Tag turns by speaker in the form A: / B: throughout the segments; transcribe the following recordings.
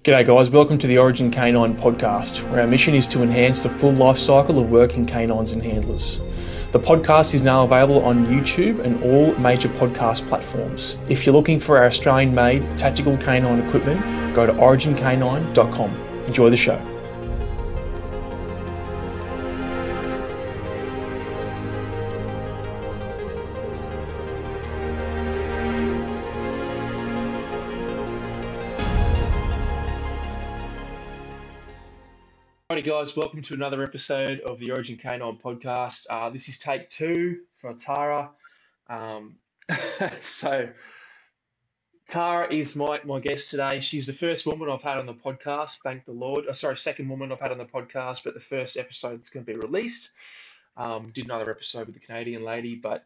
A: G'day guys, welcome to the Origin K9 podcast, where our mission is to enhance the full life cycle of working canines and handlers. The podcast is now available on YouTube and all major podcast platforms. If you're looking for our Australian-made tactical canine equipment, go to origink9.com. Enjoy the show. Alrighty guys, welcome to another episode of the Origin K9 podcast. This is take 2 for Tara. So Tara is my guest today. She's the first woman I've had on the podcast, thank the Lord. Second woman I've had on the podcast, but the first episode that's going to be released. Did another episode with the Canadian lady, but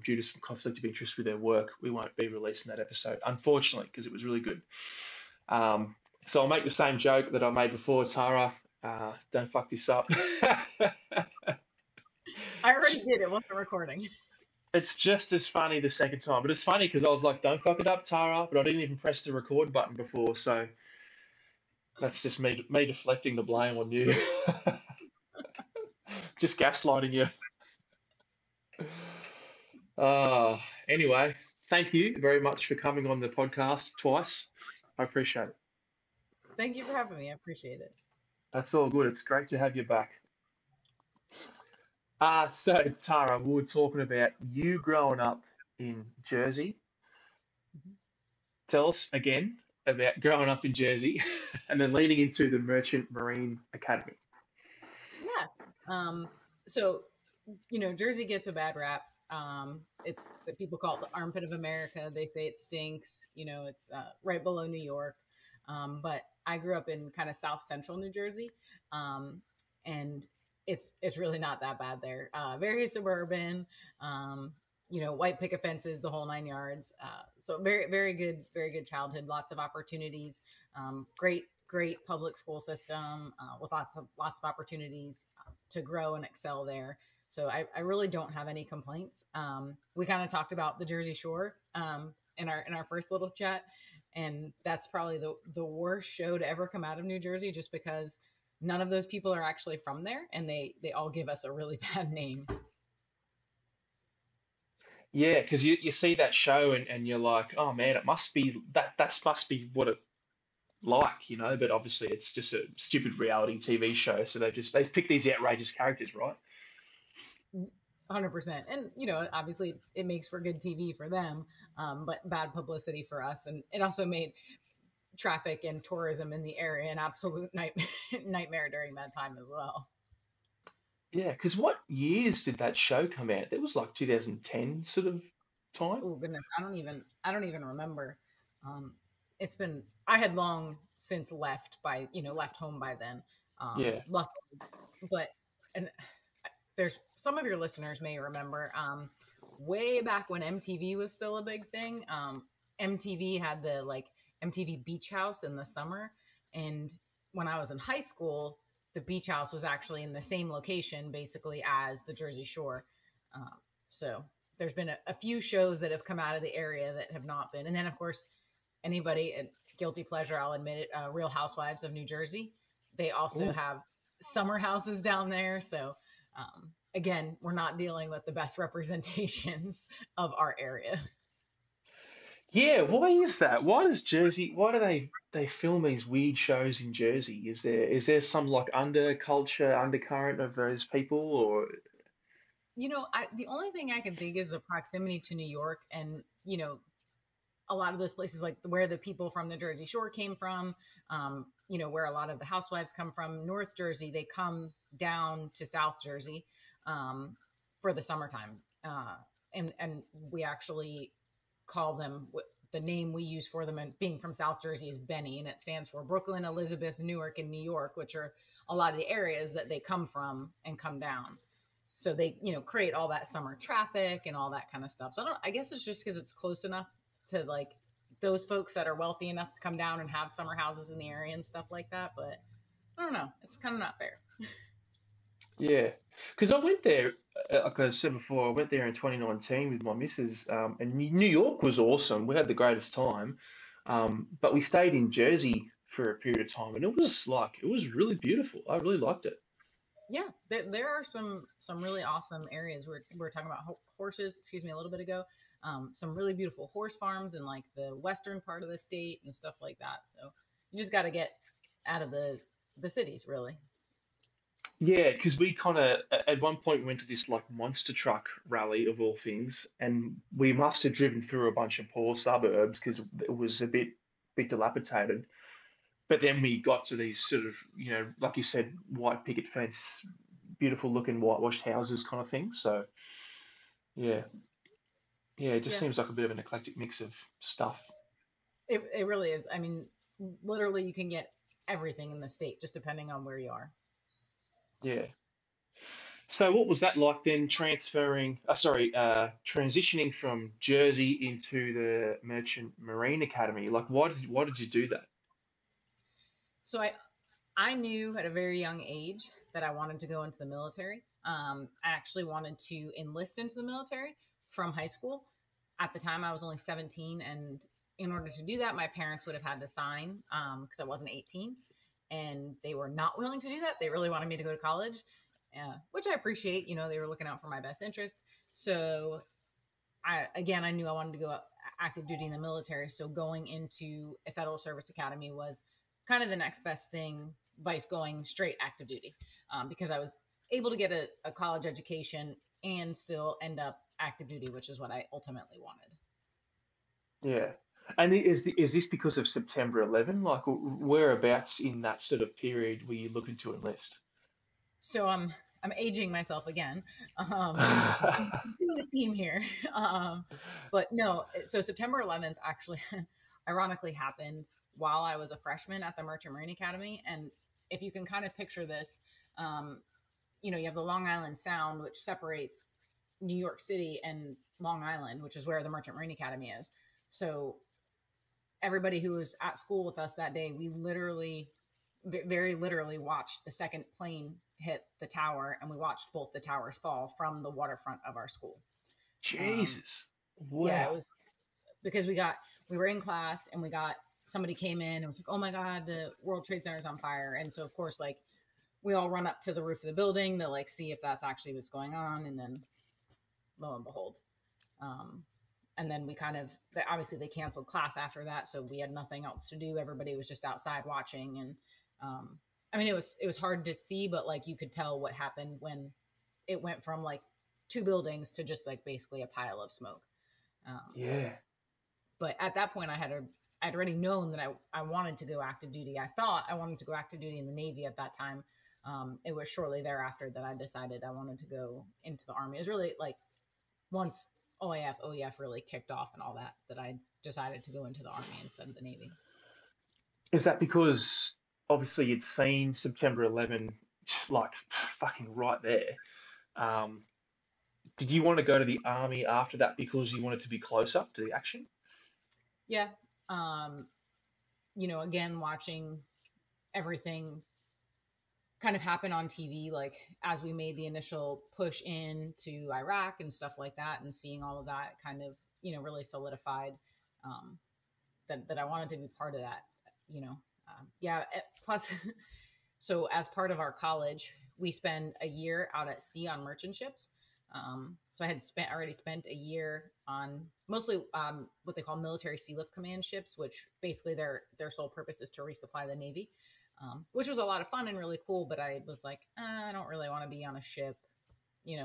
A: due to some conflict of interest with her work, we won't be releasing that episode, unfortunately, because it was really good. So I'll make the same joke that I made before, Tara. Don't fuck this up.
B: I already did it. Wasn't recording.
A: It's just as funny the second time, but it's funny because I was like, "Don't fuck it up, Tara," but I didn't even press the record button before, so that's just me deflecting the blame on you. Just gaslighting you. Anyway, thank you very much for coming on the podcast twice. I appreciate it.
B: Thank you for having me. I appreciate it.
A: That's all good. It's great to have you back. So Tara, we were talking about you growing up in Jersey. Tell us again about growing up in Jersey and then leading into the Merchant Marine Academy.
B: Yeah. So, Jersey gets a bad rap. It's that people call it the armpit of America. They say it stinks. It's right below New York. But I grew up in kind of South Central New Jersey, and it's really not that bad there. Very suburban, white picket fences, the whole 9 yards. So very, very good childhood. Lots of opportunities. Great public school system with lots of opportunities to grow and excel there. So I really don't have any complaints. We kind of talked about the Jersey Shore in our first little chat. And that's probably the worst show to ever come out of New Jersey, just because none of those people are actually from there, and they all give us a really bad name.
A: Yeah, because you see that show and you're like, oh man, it must be that must be what it like, but obviously it's just a stupid reality TV show, so they pick these outrageous characters, right?
B: 100%. And, obviously it makes for good TV for them, but bad publicity for us. And it also made traffic and tourism in the area an absolute nightmare during that time as well.
A: Yeah, because what years did that show come out? It was like 2010 sort of time.
B: Oh goodness, I don't even remember. I had long since left home by then.
A: Yeah.
B: But there's some of your listeners may remember way back when MTV was still a big thing. MTV had the MTV Beach House in the summer. And when I was in high school, the beach house was actually in the same location basically as the Jersey Shore. So there's been a few shows that have come out of the area that have not been. And then of course, anybody, guilty pleasure, I'll admit it, Real Housewives of New Jersey. They also have summer houses down there. So again, we're not dealing with the best representations of our area.
A: Yeah, why is that? Why do they film these weird shows in Jersey? Is there some undercurrent of those people, or?
B: The only thing I can think is the proximity to New York, and a lot of those places, like where the people from the Jersey Shore came from, where a lot of the housewives come from. North Jersey, they come down to South Jersey for the summertime. And we actually call them, the name we use for them, and being from South Jersey, is Benny, and it stands for Brooklyn, Elizabeth, Newark, and New York, which are a lot of the areas that they come from and come down. So they, create all that summer traffic and all that kind of stuff. So I guess it's just because it's close enough to those folks that are wealthy enough to come down and have summer houses in the area and stuff like that. But I don't know. It's kind of not fair.
A: Yeah, because I went there, like I said before, I went there in 2019 with my missus, and New York was awesome. We had the greatest time, but we stayed in Jersey for a period of time, and it was really beautiful. I really liked it.
B: Yeah, there are some really awesome areas. We're talking about horses, excuse me, a little bit ago. Some really beautiful horse farms in like the western part of the state and stuff like that. So you just got to get out of the cities, really.
A: Yeah, because we kind of at one point went to this like monster truck rally of all things, and we must have driven through a bunch of poor suburbs because it was a bit dilapidated. But then we got to these sort of, like you said, white picket fence, beautiful looking whitewashed houses kind of thing. So yeah, yeah, it just
B: Yeah,
A: seems like a bit of an eclectic mix of stuff.
B: it really is. I mean, literally, you can get everything in the state just depending on where you are.
A: Yeah. So what was that like then transitioning from Jersey into the Merchant Marine Academy? Like why did you do that?
B: So I knew at a very young age that I wanted to go into the military. I actually wanted to enlist into the military from high school. At the time, I was only 17, and in order to do that, my parents would have had to sign because I wasn't 18, and they were not willing to do that. They really wanted me to go to college, which I appreciate. You know, they were looking out for my best interests. So I knew I wanted to go active duty in the military. So going into a federal service academy was kind of the next best thing, vice going straight active duty, because I was able to get a college education and still end up active duty, which is what I ultimately wanted.
A: Yeah. And is this because of September 11? Like whereabouts in that sort of period were you looking to enlist?
B: So I'm aging myself again. You see the theme here. But no, so September 11th actually ironically happened while I was a freshman at the Merchant Marine Academy. And if you can kind of picture this, um, you have the Long Island Sound, which separates New York City and Long Island, which is where the Merchant Marine Academy is. So everybody who was at school with us that day, we literally, very literally watched the second plane hit the tower, and we watched both the towers fall from the waterfront of our school. Um,
A: Jesus.
B: yeah, it
A: Wow.
B: was because we were in class and we got somebody came in and was like, "Oh my God, the World Trade Center is on fire!" And so of course, like we all run up to the roof of the building to like see if that's actually what's going on, and then lo and behold, um, and then we kind of obviously they canceled class after that, so we had nothing else to do. Everybody was just outside watching, and um, I mean it was hard to see, but like you could tell what happened when it went from like two buildings to just like basically a pile of smoke. Um,
A: Yeah.
B: but at that point, I'd already known that I wanted to go active duty. I thought I wanted to go active duty in the Navy at that time. It was shortly thereafter that I decided I wanted to go into the Army. It was really like once OEF really kicked off and all that, that I decided to go into the Army instead of the Navy.
A: Is that because obviously you'd seen September 11 like fucking right there? Um, did you want to go to the army after that because you wanted to be closer to the action?
B: Yeah. Um, again, watching everything kind of happen on TV, like as we made the initial push into Iraq and stuff like that, and seeing all of that kind of, really solidified um, that I wanted to be part of that, you know. Yeah. Plus, so as part of our college, we spend a year out at sea on merchant ships. So I had already spent a year on mostly what they call military sea lift command ships, which basically their sole purpose is to resupply the Navy, which was a lot of fun and really cool. But I was like, I don't really want to be on a ship,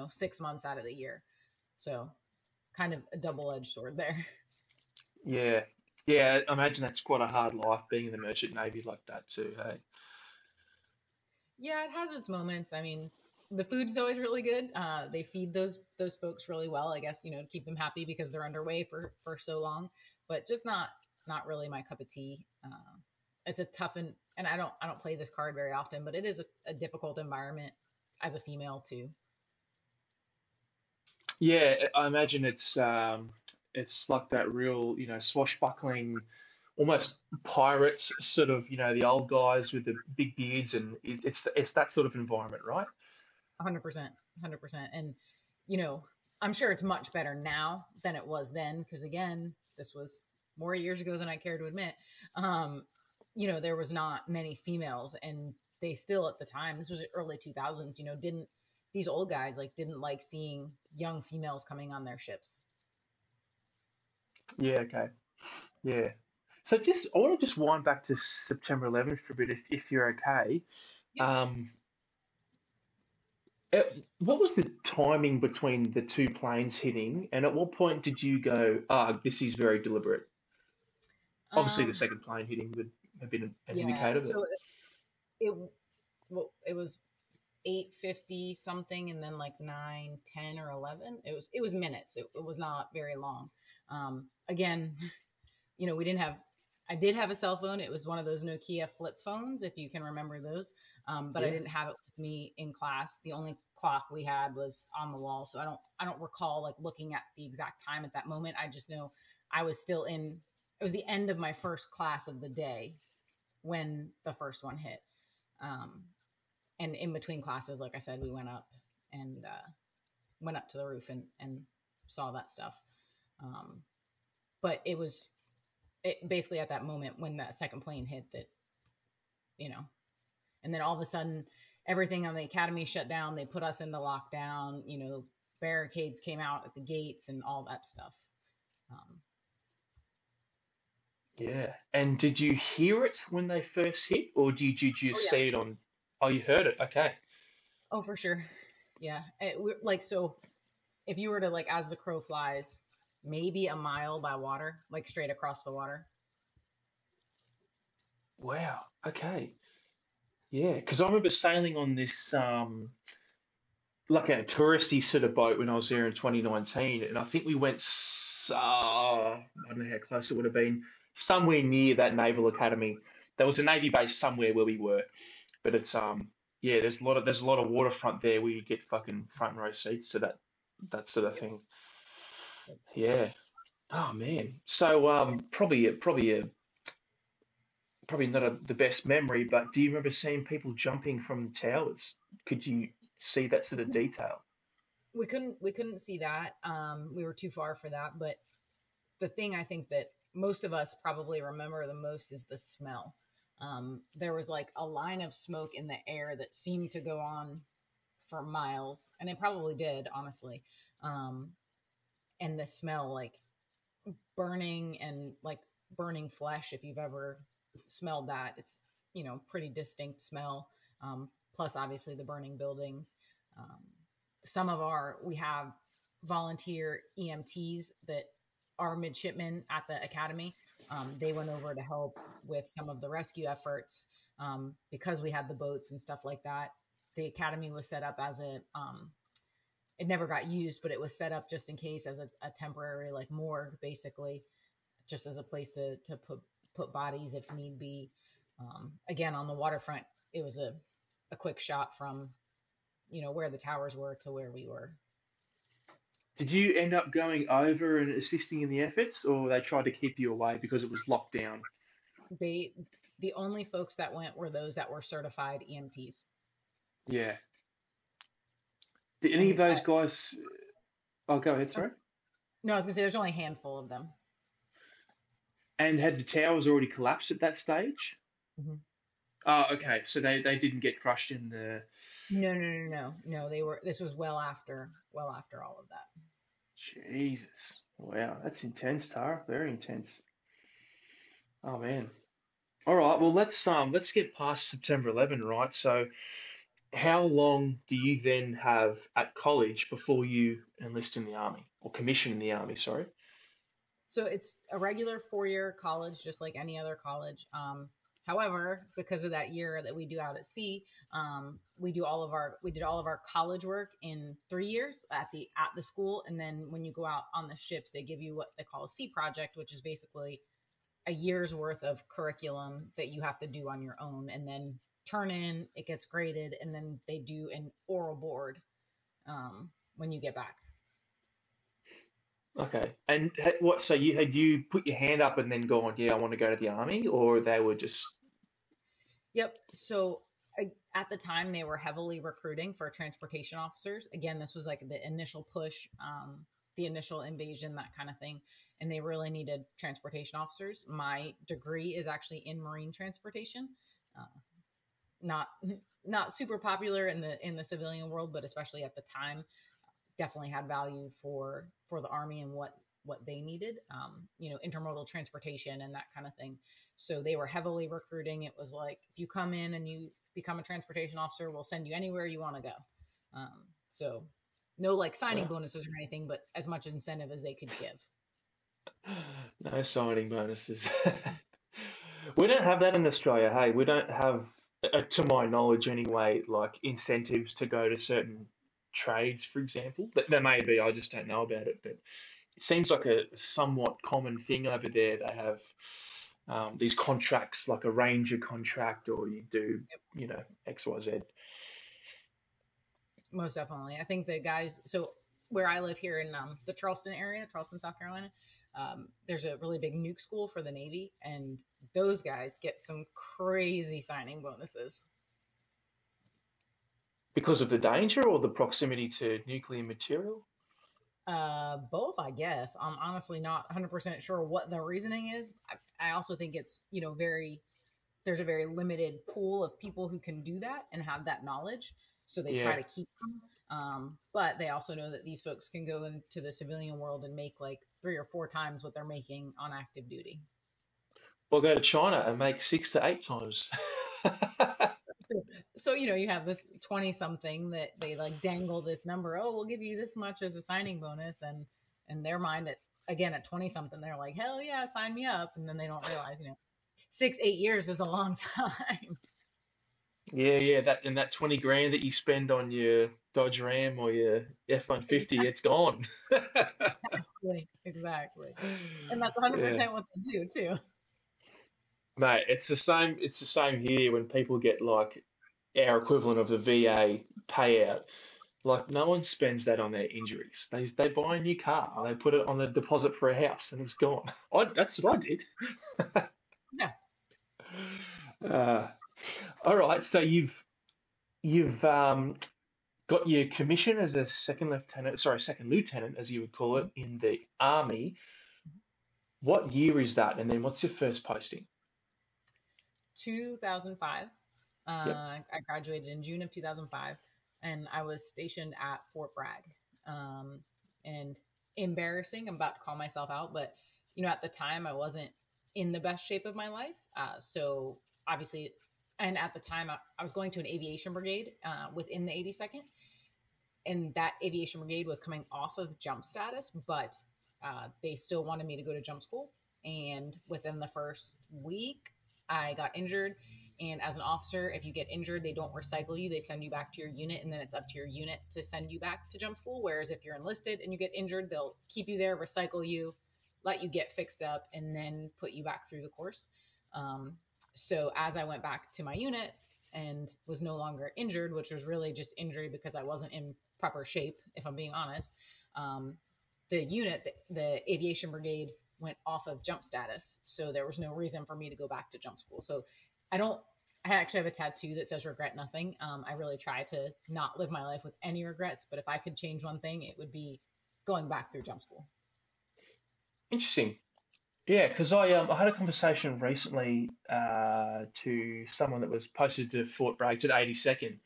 B: 6 months out of the year. So kind of a double edged sword there.
A: Yeah. Yeah, I imagine that's quite a hard life being in the merchant navy like that too, hey?
B: Yeah, it has its moments. I mean, the food's always really good. They feed those folks really well, I guess, to keep them happy because they're underway for so long. But just not really my cup of tea. It's a tough and I don't play this card very often, but it is a difficult environment as a female too.
A: Yeah, I imagine it's like that real, swashbuckling, almost pirates sort of, the old guys with the big beards, and it's that sort of environment, right?
B: 100%, 100%. And you know, I'm sure it's much better now than it was then because again, this was more years ago than I care to admit. Um, there was not many females, and they still at the time, this was early 2000s, didn't these old guys didn't like seeing young females coming on their ships.
A: Yeah. Okay. Yeah. So I want to just wind back to September 11th for a bit, if you're okay.
B: Yeah.
A: Um, what was the timing between the two planes hitting, and at what point did you go, this is very deliberate? Obviously, the
B: Um,
A: second plane hitting would have been an
B: yeah.
A: indicator,
B: So
A: but
B: it well, it was 8:50 something, and then like 9, 10, or 11. It was minutes. It was not very long. Again, we didn't have. I did have a cell phone. It was one of those Nokia flip phones, if you can remember those. But I
A: yeah.
B: didn't have it with me in class. The only clock we had was on the wall, so I don't recall looking at the exact time at that moment. I just know I was still in. It was the end of my first class of the day when the first one hit. Um, and in between classes, like I said, we and went up to the roof and saw that stuff. But it was basically at that moment when that second plane hit that, and then all of a sudden everything on the academy shut down. They put us into lockdown, barricades came out at the gates and all that stuff.
A: Yeah. And did you hear it when they first hit, or did you
B: Oh
A: just
B: yeah.
A: see it on? Oh, you heard it. Okay.
B: Oh, for sure. Yeah. So if you were to as the crow flies, maybe a mile by water, straight across the water.
A: Wow. Okay. Yeah. Because I remember sailing on this like a touristy sort of boat when I was there in 2019, and I think we went. I don't know how close it would have been. Somewhere near that naval academy. There was a navy base somewhere where we were, but it's yeah. There's a lot of waterfront there where you get fucking front row seats to that sort of
B: Yep.
A: thing. Yeah. Oh man. So probably not the best memory, but do you remember seeing people jumping from the towers? Could you see that sort of detail?
B: We couldn't see that. We were too far for that. But the thing I think that most of us probably remember the most is the smell. There was a line of smoke in the air that seemed to go on for miles, and it probably did, honestly. Um, and the smell, burning and burning flesh. If you've ever smelled that, it's pretty distinct smell. Plus, obviously, the burning buildings. Um, we have volunteer EMTs that are midshipmen at the academy. They went over to help with some of the rescue efforts because we had the boats and stuff like that. The academy was set up as it never got used, but it was set up just in case as a temporary morgue, basically, just as a place to put bodies if need be. Again, on the waterfront, it was a quick shot from where the towers were to where we were.
A: Did you end up going over and assisting in the efforts, or they tried to keep you away because it was locked down?
B: The only folks that went were those that were certified EMTs.
A: Yeah. Did any of
B: And
A: those guys? Oh, go ahead, sorry.
B: no, I was gonna say there's only a handful of them.
A: And had the towers already collapsed at that stage?
B: Mm-hmm.
A: Oh, okay. So they didn't get crushed in the.
B: No. They were. This was well after all of that.
A: Jesus. Wow, that's intense, Tara. Very intense. Oh man. All right. Well, let's get past September 11, right? So, how long do you then have at college before you enlist in the army or commission in the army? Sorry.
B: So it's a regular 4-year college, just like any other college. However, because of that year that we do out at sea, we did all of our college work in 3 years at the school, and then when you go out on the ships, they give you what they call a sea project, which is basically a year's worth of curriculum that you have to do on your own, and then turn in. It gets graded, and then they do an oral board when you get back.
A: Okay. And what? So you put your hand up and then gone, yeah, I want to go to the army, or they were just.
B: Yep. So at the time, they were heavily recruiting for transportation officers. Again, this was the initial push, the initial invasion, that kind of thing. and they really needed transportation officers. My degree is actually in marine transportation. Uh, not not super popular in the civilian world, but especially at the time, definitely had value for the Army and what they needed. Intermodal transportation and that kind of thing. So they were heavily recruiting. It was like, if you come in and you become a transportation officer, we'll send you anywhere you want to go. So no like signing bonuses or anything, but as much incentive as they could give.
A: No signing bonuses. We don't have that in Australia. Hey, we don't have, to my knowledge anyway, like incentives to go to certain trades, for example. But there may be, I just don't know about it. But it seems like a somewhat common thing over there. They have these contracts, like a ranger contract, or you do, X, Y, Z.
B: Most definitely. I think the guys, so where I live here in the Charleston area, Charleston, South Carolina, there's a really big nuke school for the Navy, and those guys get some crazy signing bonuses.
A: Because of the danger or the proximity to nuclear material?
B: Both, I guess. I'm honestly not 100% sure what the reasoning is. I also think it's, there's a very limited pool of people who can do that and have that knowledge. So they try to keep them. But they also know that these folks can go into the civilian world and make like 3 or 4 times what they're making on active duty.
A: Or go to China and make 6 to 8 times.
B: So you have this 20 something that they like dangle this number. Oh, we'll give you this much as a signing bonus, and in their mind, at 20 something, they're like, hell yeah, sign me up, and then they don't realize 6-8 years is a long time.
A: Yeah, that 20 grand that you spend on your Dodge Ram or your F-150, it's gone.
B: Exactly, and that's 100% what they do too.
A: Mate, it's the same. It's the same here when people get like our equivalent of the VA payout. Like no one spends that on their injuries. They buy a new car, or they put it on the deposit for a house, and it's gone. That's what I did.
B: Yeah.
A: All right. So you've got your commission as a second lieutenant, as you would call it, in the Army. What year is that? And then what's your first posting?
B: 2005.
A: Yep.
B: I graduated in June of 2005, and I was stationed at Fort Bragg. And embarrassing, I'm about to call myself out, but at the time I wasn't in the best shape of my life. So obviously, and at the time I was going to an aviation brigade within the 82nd, and that aviation brigade was coming off of jump status, but they still wanted me to go to jump school. And within the first week, I got injured. And as an officer, if you get injured, they don't recycle you. They send you back to your unit, and then it's up to your unit to send you back to jump school. Whereas if you're enlisted and you get injured, they'll keep you there, recycle you, let you get fixed up, and then put you back through the course. So as I went back to my unit and was no longer injured, which was really just injury because I wasn't in proper shape, if I'm being honest, the aviation brigade went off of jump status. So there was no reason for me to go back to jump school. So I actually have a tattoo that says regret nothing. I really try to not live my life with any regrets, but if I could change one thing, it would be going back through jump school.
A: Interesting. Yeah, because I had a conversation recently to someone that was posted to Fort Bragg to the 82nd,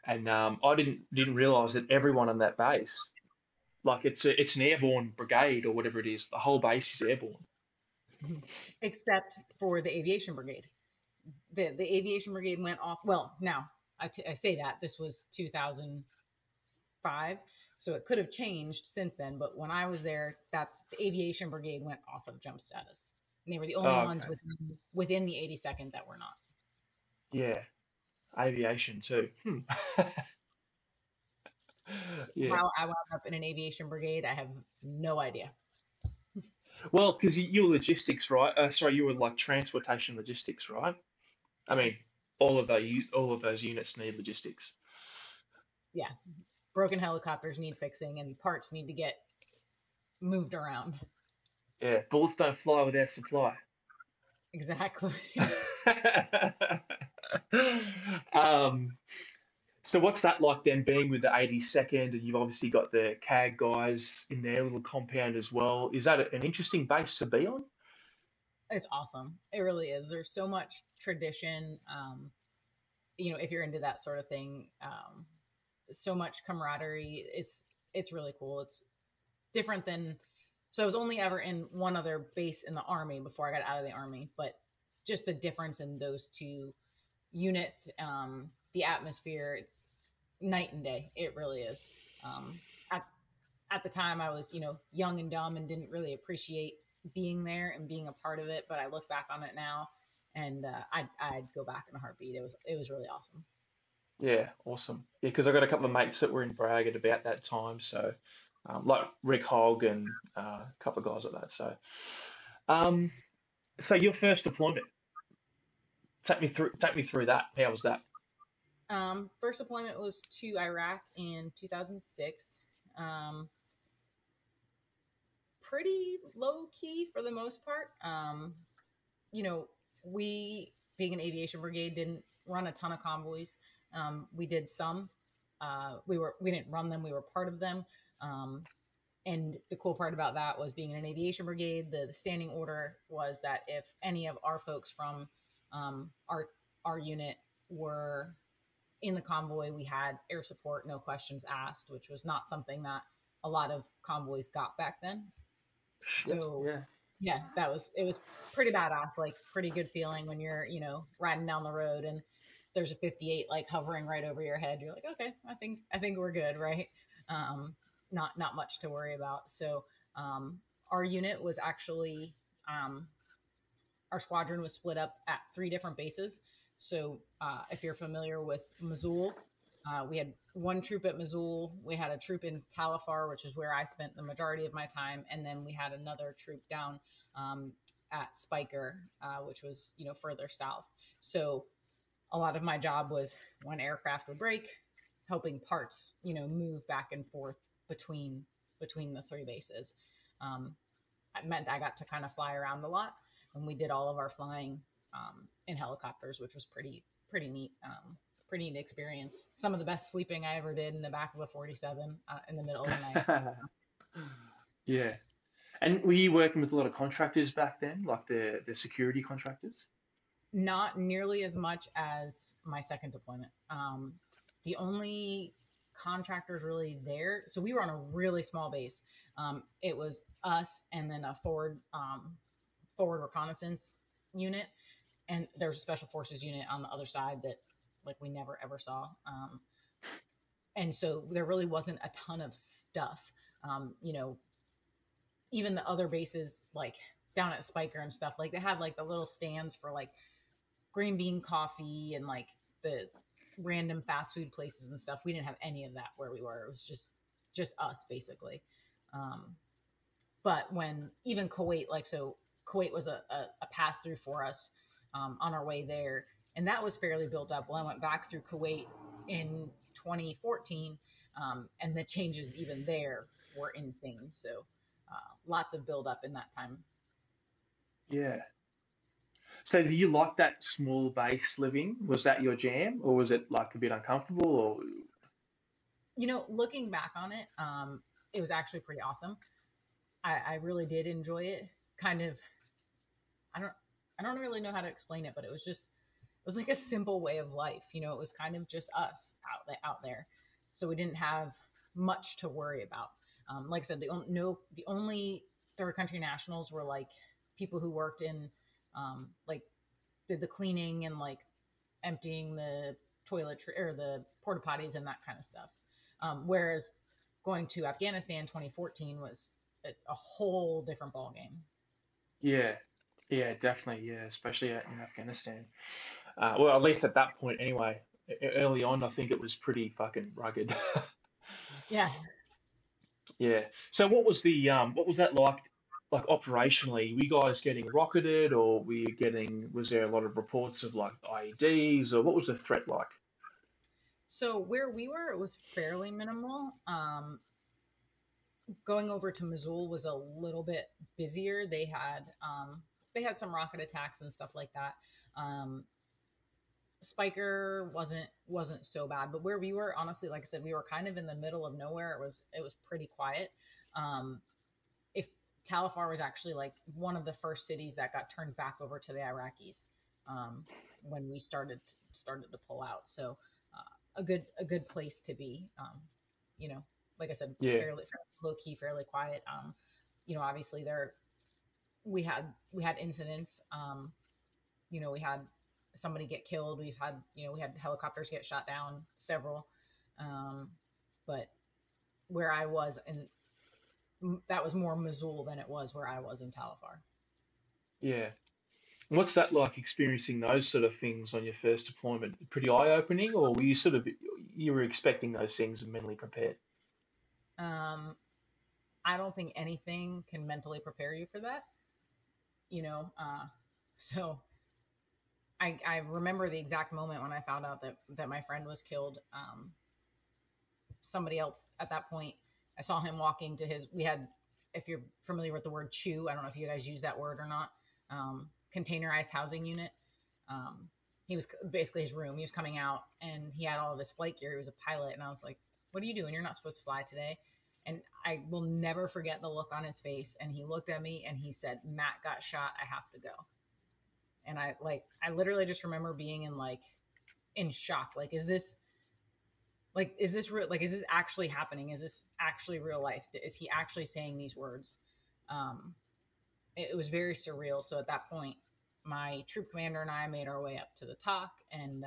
A: and I didn't realise that everyone on that base, like it's an airborne brigade or whatever it is, the whole base is airborne,
B: except for the aviation brigade. The aviation brigade went off. Well, now I say that this was 2005. So it could have changed since then, but when I was there, the aviation brigade went off of jump status. And they were the only ones within the 82nd that were not.
A: Yeah, aviation too. Yeah.
B: How I wound up in an aviation brigade, I have no idea.
A: Well, because you were logistics, right? You were like transportation logistics, right? I mean, all of those units need logistics.
B: Yeah. Broken helicopters need fixing, and parts need to get moved around.
A: Yeah, bullets don't fly without supply.
B: Exactly.
A: So what's that like then, being with the 82nd, and you've obviously got the CAG guys in their little compound as well? Is that an interesting base to be on?
B: It's awesome. It really is. There's so much tradition. If you're into that sort of thing, so much camaraderie. It's really cool. It's different than. So I was only ever in one other base in the Army before I got out of the Army, but just the difference in those two units, the atmosphere, it's night and day. It really is. At the time, I was young and dumb and didn't really appreciate being there and being a part of it. But I look back on it now, and I'd go back in a heartbeat. It was really awesome.
A: Yeah, awesome. Yeah, because I got a couple of mates that were in Bragg at about that time, so like Rick Hogg and a couple of guys like that. Um, so your first deployment, take me through that. How was that?
B: First deployment was to Iraq in 2006. Um, Pretty low key for the most part. You know, we, being an aviation brigade, didn't run a ton of convoys. We did some. We didn't run them. We were part of them. Um, and the cool part about that was, being in an aviation brigade, the standing order was that if any of our folks from our unit were in the convoy, we had air support, no questions asked, which was not something that a lot of convoys got back then.
A: Shit.
B: So
A: Yeah.
B: yeah, it was pretty badass, like pretty good feeling when you're, riding down the road and there's a 58 like hovering right over your head. You're like, okay, I think we're good, right? Um, not much to worry about. So our unit was actually um, our squadron was split up at three different bases. So if you're familiar with Mosul, we had one troop at Mosul. We had a troop in Talafar, which is where I spent the majority of my time, and then we had another troop down um, at Spiker, which was further south. So a lot of my job was, when aircraft would break, helping parts move back and forth between the three bases. Um, it meant I got to kind of fly around a lot, and we did all of our flying in helicopters, which was pretty neat. Pretty neat experience. Some of the best sleeping I ever did in the back of a 47 in the middle of the night.
A: Yeah. And were you working with a lot of contractors back then, like the security contractors?
B: Not nearly as much as my second deployment. The only contractors really there, so we were on a really small base. It was us and then a forward reconnaissance unit, and there's a special forces unit on the other side that like we never ever saw. And so there really wasn't a ton of stuff. Um, you know, Even the other bases, like down at Spiker and stuff, like they had like the little stands for like green bean coffee and like the random fast food places and stuff. We didn't have any of that where we were. It was just us basically. Um, but when even Kuwait, like, so Kuwait was a pass through for us on our way there, and that was fairly built up. Well, I went back through Kuwait in 2014, and the changes even there were insane. So lots of build up in that time.
A: Yeah. So do you like that small base living? Was that your jam, or was it like a bit uncomfortable? Or
B: Looking back on it, it was actually pretty awesome. I really did enjoy it. Kind of, I don't I don't really know how to explain it, but it was like a simple way of life. It was kind of just us out there, so we didn't have much to worry about. Like I said, the only third country nationals were like people who worked in like did the cleaning and like emptying the or the porta potties and that kind of stuff. Whereas going to Afghanistan 2014 was a whole different ballgame.
A: yeah, yeah, definitely, yeah, especially out in Afghanistan. Well, at least at that point, anyway. Early on, I think it was pretty fucking rugged.
B: Yeah.
A: Yeah. So what was that like operationally? Were you guys getting rocketed, or was there a lot of reports of like IEDs, or what was the threat like?
B: So where we were, it was fairly minimal. Going over to Mosul was a little bit busier. They had some rocket attacks and stuff like that. Spiker wasn't so bad, but where we were, honestly, like I said, we were kind of in the middle of nowhere. It was pretty quiet. If Talifar was actually like one of the first cities that got turned back over to the Iraqis when we started to pull out. So a good place to be. You know, like I said,
A: Yeah.
B: fairly low key, fairly quiet. You know, obviously we had incidents. You know, we had somebody get killed. We had helicopters get shot down, several. But where I was, and that was more Mosul than it was where I was in Talifar.
A: Yeah. What's that like experiencing those sort of things on your first deployment? Pretty eye-opening, or were you you were expecting those things and mentally prepared?
B: Um, I don't think anything can mentally prepare you for that. You know, so I remember the exact moment when I found out that my friend was killed. Somebody else at that point, I saw him walking to we had, if you're familiar with the word CHU, I don't know if you guys use that word or not, containerized housing unit. He was basically his room. He was coming out and he had all of his flight gear. He was a pilot. And I was like, what are you doing? You're not supposed to fly today. And I will never forget the look on his face. And he looked at me and he said, Matt got shot. I have to go. And I literally just remember being in shock. Is this real? Is this actually happening? Is this actually real life? Is he actually saying these words? It was very surreal. So at that point, my troop commander and I made our way up to the TOC and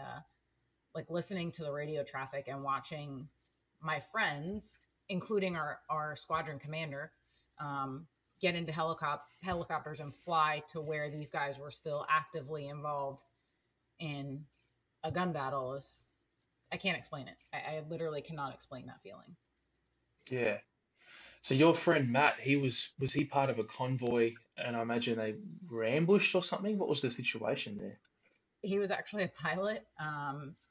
B: listening to the radio traffic and watching my friends, including our squadron commander, get into helicopters and fly to where these guys were still actively involved in a gun battle. I can't explain it. I literally cannot explain that feeling.
A: Yeah. So your friend Matt, was he part of a convoy, and I imagine they were ambushed or something? What was the situation there?
B: He was actually a pilot,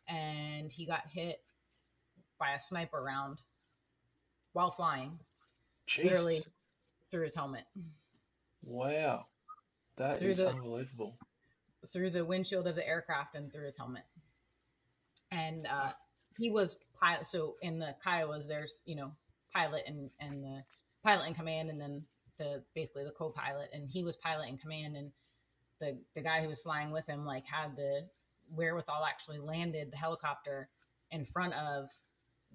B: and he got hit by a sniper round while flying, literally
A: Jesus.
B: through his helmet,
A: Wow. That
B: through
A: is
B: the
A: unbelievable.
B: windshield of the aircraft and through his helmet. And he was pilot. So in the Kiowas, there's pilot and the pilot in command, and then basically the co-pilot, and he was pilot in command, and the guy who was flying with him had the wherewithal, actually landed the helicopter in front of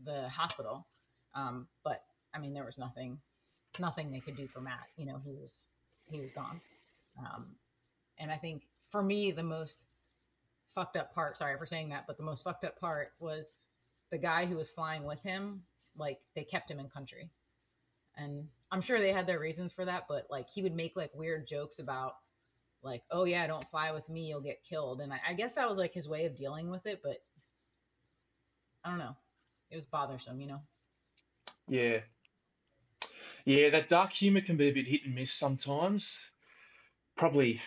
B: the hospital. But I mean, there was nothing they could do for Matt. He was gone. And I think for me, the most fucked up part, sorry for saying that, but the most fucked up part was the guy who was flying with him. They kept him in country, and I'm sure they had their reasons for that, but he would make weird jokes about oh yeah, don't fly with me, you'll get killed. And I guess that was his way of dealing with it, but I don't know. It was bothersome,
A: Yeah. Yeah, that dark humor can be a bit hit and miss sometimes. Probably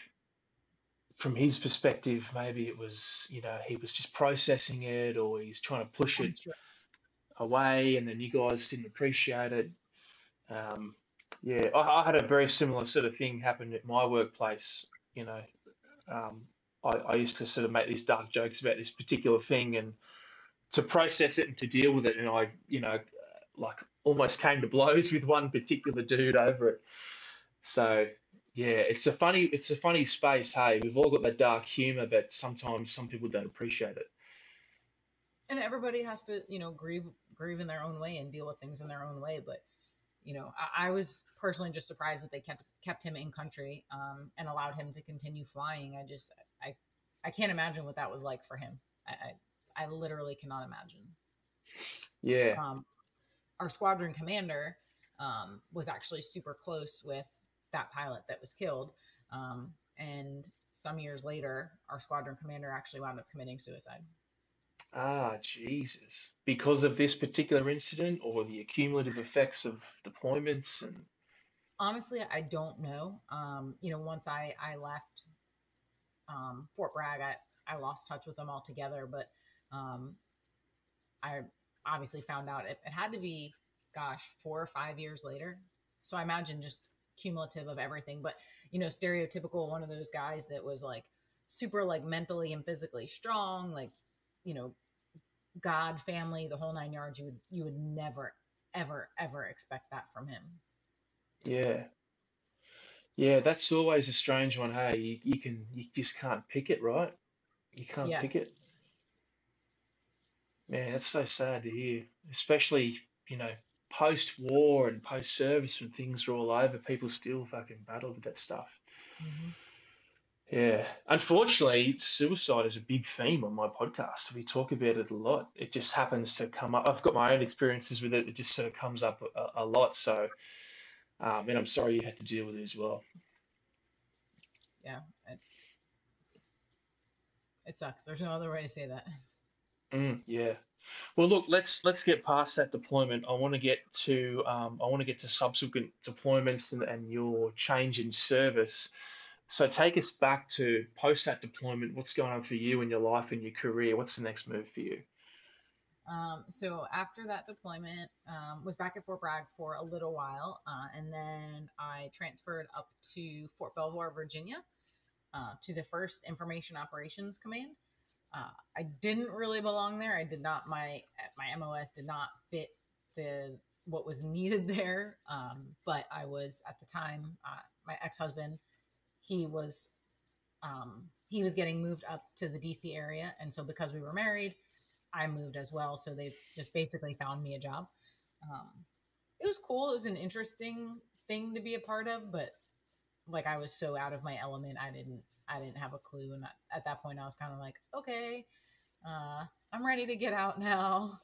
A: from his perspective, maybe it was, he was just processing it, or he's trying to push it
B: That's true.
A: away, and then you guys didn't appreciate it. Yeah, I had a very similar sort of thing happen at my workplace. You know, I used to sort of make these dark jokes about this particular thing, and to process it and to deal with it, and I, almost came to blows with one particular dude over it. So yeah, it's a funny space. Hey, we've all got that dark humor, but sometimes some people don't appreciate it.
B: And everybody has to grieve in their own way and deal with things in their own way. But I was personally just surprised that they kept him in country, and allowed him to continue flying. I can't imagine what that was like for him. I literally cannot imagine.
A: Yeah.
B: Our squadron commander was actually super close with that pilot that was killed. And some years later, our squadron commander actually wound up committing suicide.
A: Ah, Jesus. Because of this particular incident or the accumulative effects of deployments and
B: Honestly, I don't know. Once I left Fort Bragg, I lost touch with them altogether, but I obviously found out it had to be, 4 or 5 years later. So I imagine just cumulative of everything, but stereotypical, one of those guys that was super mentally and physically strong, you know, God, family, the whole nine yards. You would never, ever, ever expect that from him.
A: Yeah. Yeah, that's always a strange one. Hey, you just can't pick it, right? You can't
B: Yeah.
A: pick it. Man, that's so sad to hear. Especially, you know, post-war and post-service when things were all over, people still fucking battle with that stuff.
B: Hmm.
A: Yeah. Unfortunately, suicide is a big theme on my podcast. We talk about it a lot. It just happens to come up. I've got my own experiences with it. It just sort of comes up a lot. So, and I'm sorry you had to deal with it as well.
B: Yeah. It sucks. There's no other way to say that.
A: Yeah. Well, look, let's get past that deployment. I want to get to subsequent deployments and your change in service. So take us back to post that deployment. What's going on for you in your life and your career? What's the next move for you?
B: So after that deployment, was back at Fort Bragg for a little while, and then I transferred up to Fort Belvoir, Virginia, to the First Information Operations Command. I didn't really belong there. I did not. My MOS did not fit the what was needed there. But I was at the time. My ex-husband, he was he was getting moved up to the DC area, and so because we were married, I moved as well. So they just basically found me a job. Um, it was cool. It was an interesting thing to be a part of, but like I was so out of my element, I didn't have a clue. And at that point, I was kind of like, okay, I'm ready to get out now.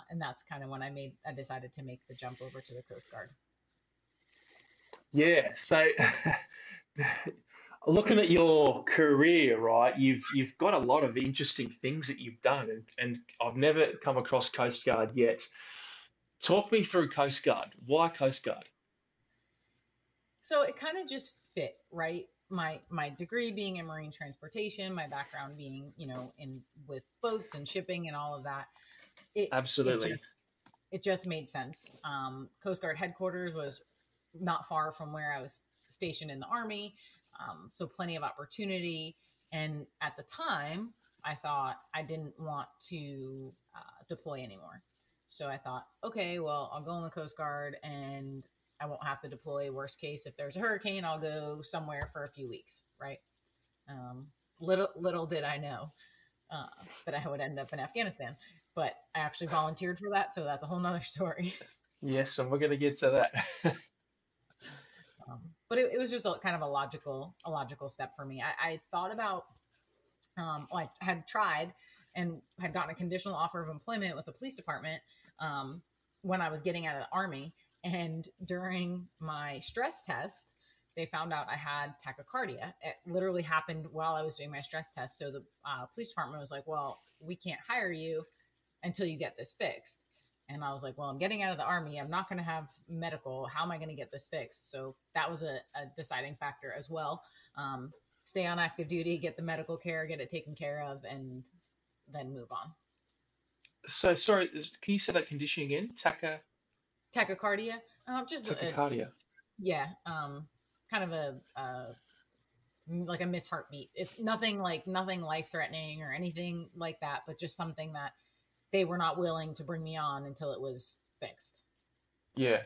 B: And that's kind of when I decided to make the jump over to the Coast Guard.
A: Yeah. So looking at your career, right, you've got a lot of interesting things that you've done, and I've never come across Coast Guard yet. Talk me through Coast Guard. Why Coast Guard?
B: So it kind of just fit, right? My degree being in marine transportation, my background being, in with boats and shipping and all of that. It it
A: Absolutely.
B: just it just made sense. Coast Guard headquarters was not far from where I was stationed in the Army, so plenty of opportunity. And at the time, I thought I didn't want to deploy anymore. So I thought, okay, well, I'll go in the Coast Guard and I won't have to deploy. Worst case, if there's a hurricane, I'll go somewhere for a few weeks, right? Little did I know uh, that I would end up in Afghanistan, but I actually volunteered for that, so that's a whole nother story.
A: Yes, and we're going to get to that.
B: But it was just kind of a logical step for me. I thought about, well, I had tried and had gotten a conditional offer of employment with the police department when I was getting out of the Army. And during my stress test, they found out I had tachycardia. It literally happened while I was doing my stress test. So the police department was like, well, we can't hire you until you get this fixed. And I was like, well, I'm getting out of the Army. I'm not going to have medical. How am I going to get this fixed? So that was a deciding factor as well. Stay on active duty, get the medical care, get it taken care of, and then move on.
A: So sorry, can you say that condition again?
B: Tachycardia, just
A: Tachycardia.
B: yeah, kind of like a missed heartbeat. It's nothing life threatening or anything like that, but just something that they were not willing to bring me on until it was fixed.
A: Yeah.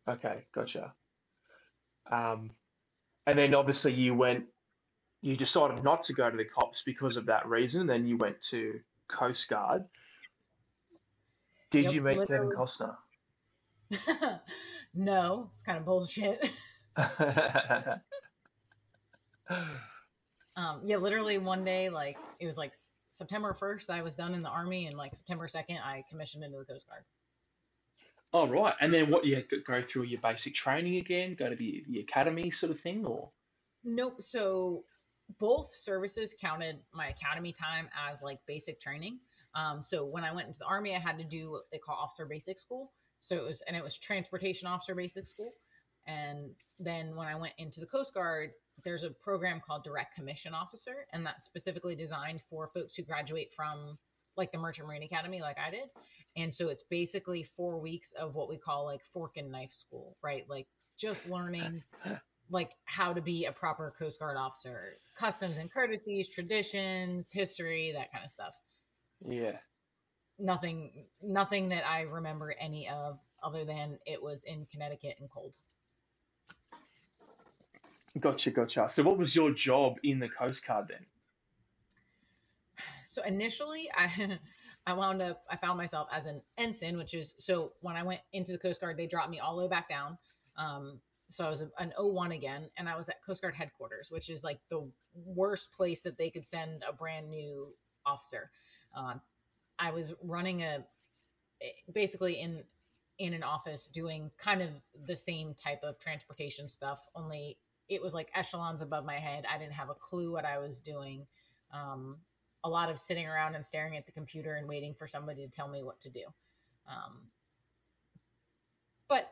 A: Okay, gotcha. Um, and then obviously you decided not to go to the cops because of that reason. Then you went to Coast Guard. Did
B: Yep,
A: you meet Kevin
B: literally.
A: Costner?
B: No, it's kind of bullshit. Yeah, literally one day, like it was like September 1st, I was done in the Army, and like September 2nd, I commissioned into the Coast Guard.
A: Oh, right. And then what, you go through your basic training again, go to the academy sort of thing, or?
B: Nope. So both services counted my academy time as like basic training. So when I went into the Army, I had to do what they call officer basic school. So it was transportation officer basic school. And then when I went into the Coast Guard, there's a program called Direct Commission Officer, and that's specifically designed for folks who graduate from like the Merchant Marine Academy, like I did. And so it's basically 4 weeks of what we call like fork and knife school, right? Like just learning like how to be a proper Coast Guard officer, customs and courtesies, traditions, history, that kind of stuff.
A: Yeah.
B: Nothing that I remember any of other than it was in Connecticut and cold.
A: Gotcha, gotcha. So what was your job in the Coast Guard then?
B: So initially, I found myself as an ensign, which is, so when I went into the Coast Guard, they dropped me all the way back down. So I was an O1 again, and I was at Coast Guard headquarters, which is like the worst place that they could send a brand new officer. Uh, I was running basically in an office doing kind of the same type of transportation stuff, only it was like echelons above my head. I didn't have a clue what I was doing. Um, a lot of sitting around and staring at the computer and waiting for somebody to tell me what to do. Um, but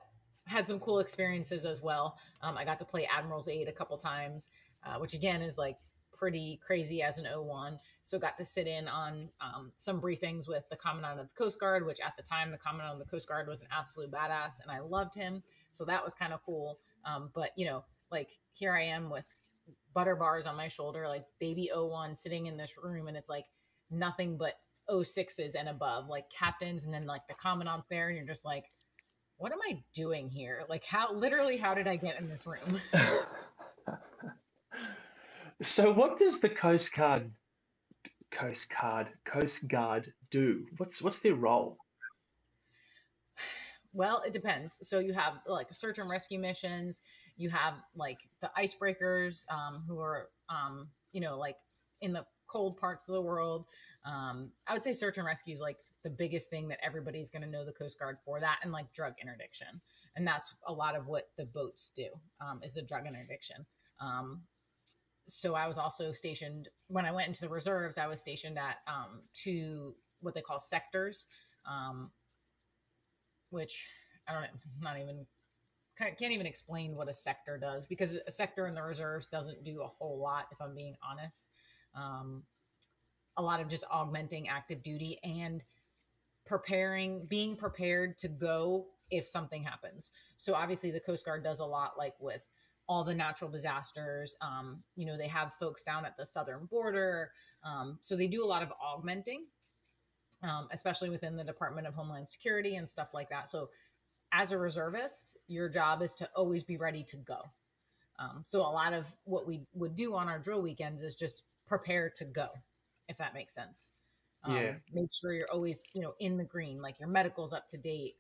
B: had some cool experiences as well. I got to play Admiral's Aide a couple times, which again is like pretty crazy as an O1. So got to sit in on some briefings with the Commandant of the Coast Guard, which at the time the Commandant of the Coast Guard was an absolute badass, and I loved him. So that was kind of cool. But like here I am with butter bars on my shoulder, like baby O1 sitting in this room, and it's like nothing but O6s and above, like captains, and then like the Commandant's there, and you're just like, what am I doing here? Like how did I get in this room?
A: So what does the Coast Guard do? What's their role?
B: Well, it depends. So you have like search and rescue missions. You have like the icebreakers, who are, like in the cold parts of the world. I would say search and rescue is like the biggest thing that everybody's going to know the Coast Guard for, that and like drug interdiction. And that's a lot of what the boats do, is the drug interdiction. So I was also stationed, when I went into the reserves, I was stationed at two, what they call sectors, which I don't know, not even, can't even explain what a sector does, because a sector in the reserves doesn't do a whole lot, if I'm being honest. A lot of just augmenting active duty and being prepared to go if something happens. So obviously the Coast Guard does a lot, like with all the natural disasters. They have folks down at the southern border. So they do a lot of augmenting, especially within the Department of Homeland Security and stuff like that. So as a reservist, your job is to always be ready to go. So a lot of what we would do on our drill weekends is just prepare to go, if that makes sense.
A: Yeah.
B: Make sure you're always, in the green, like your medical's up to date.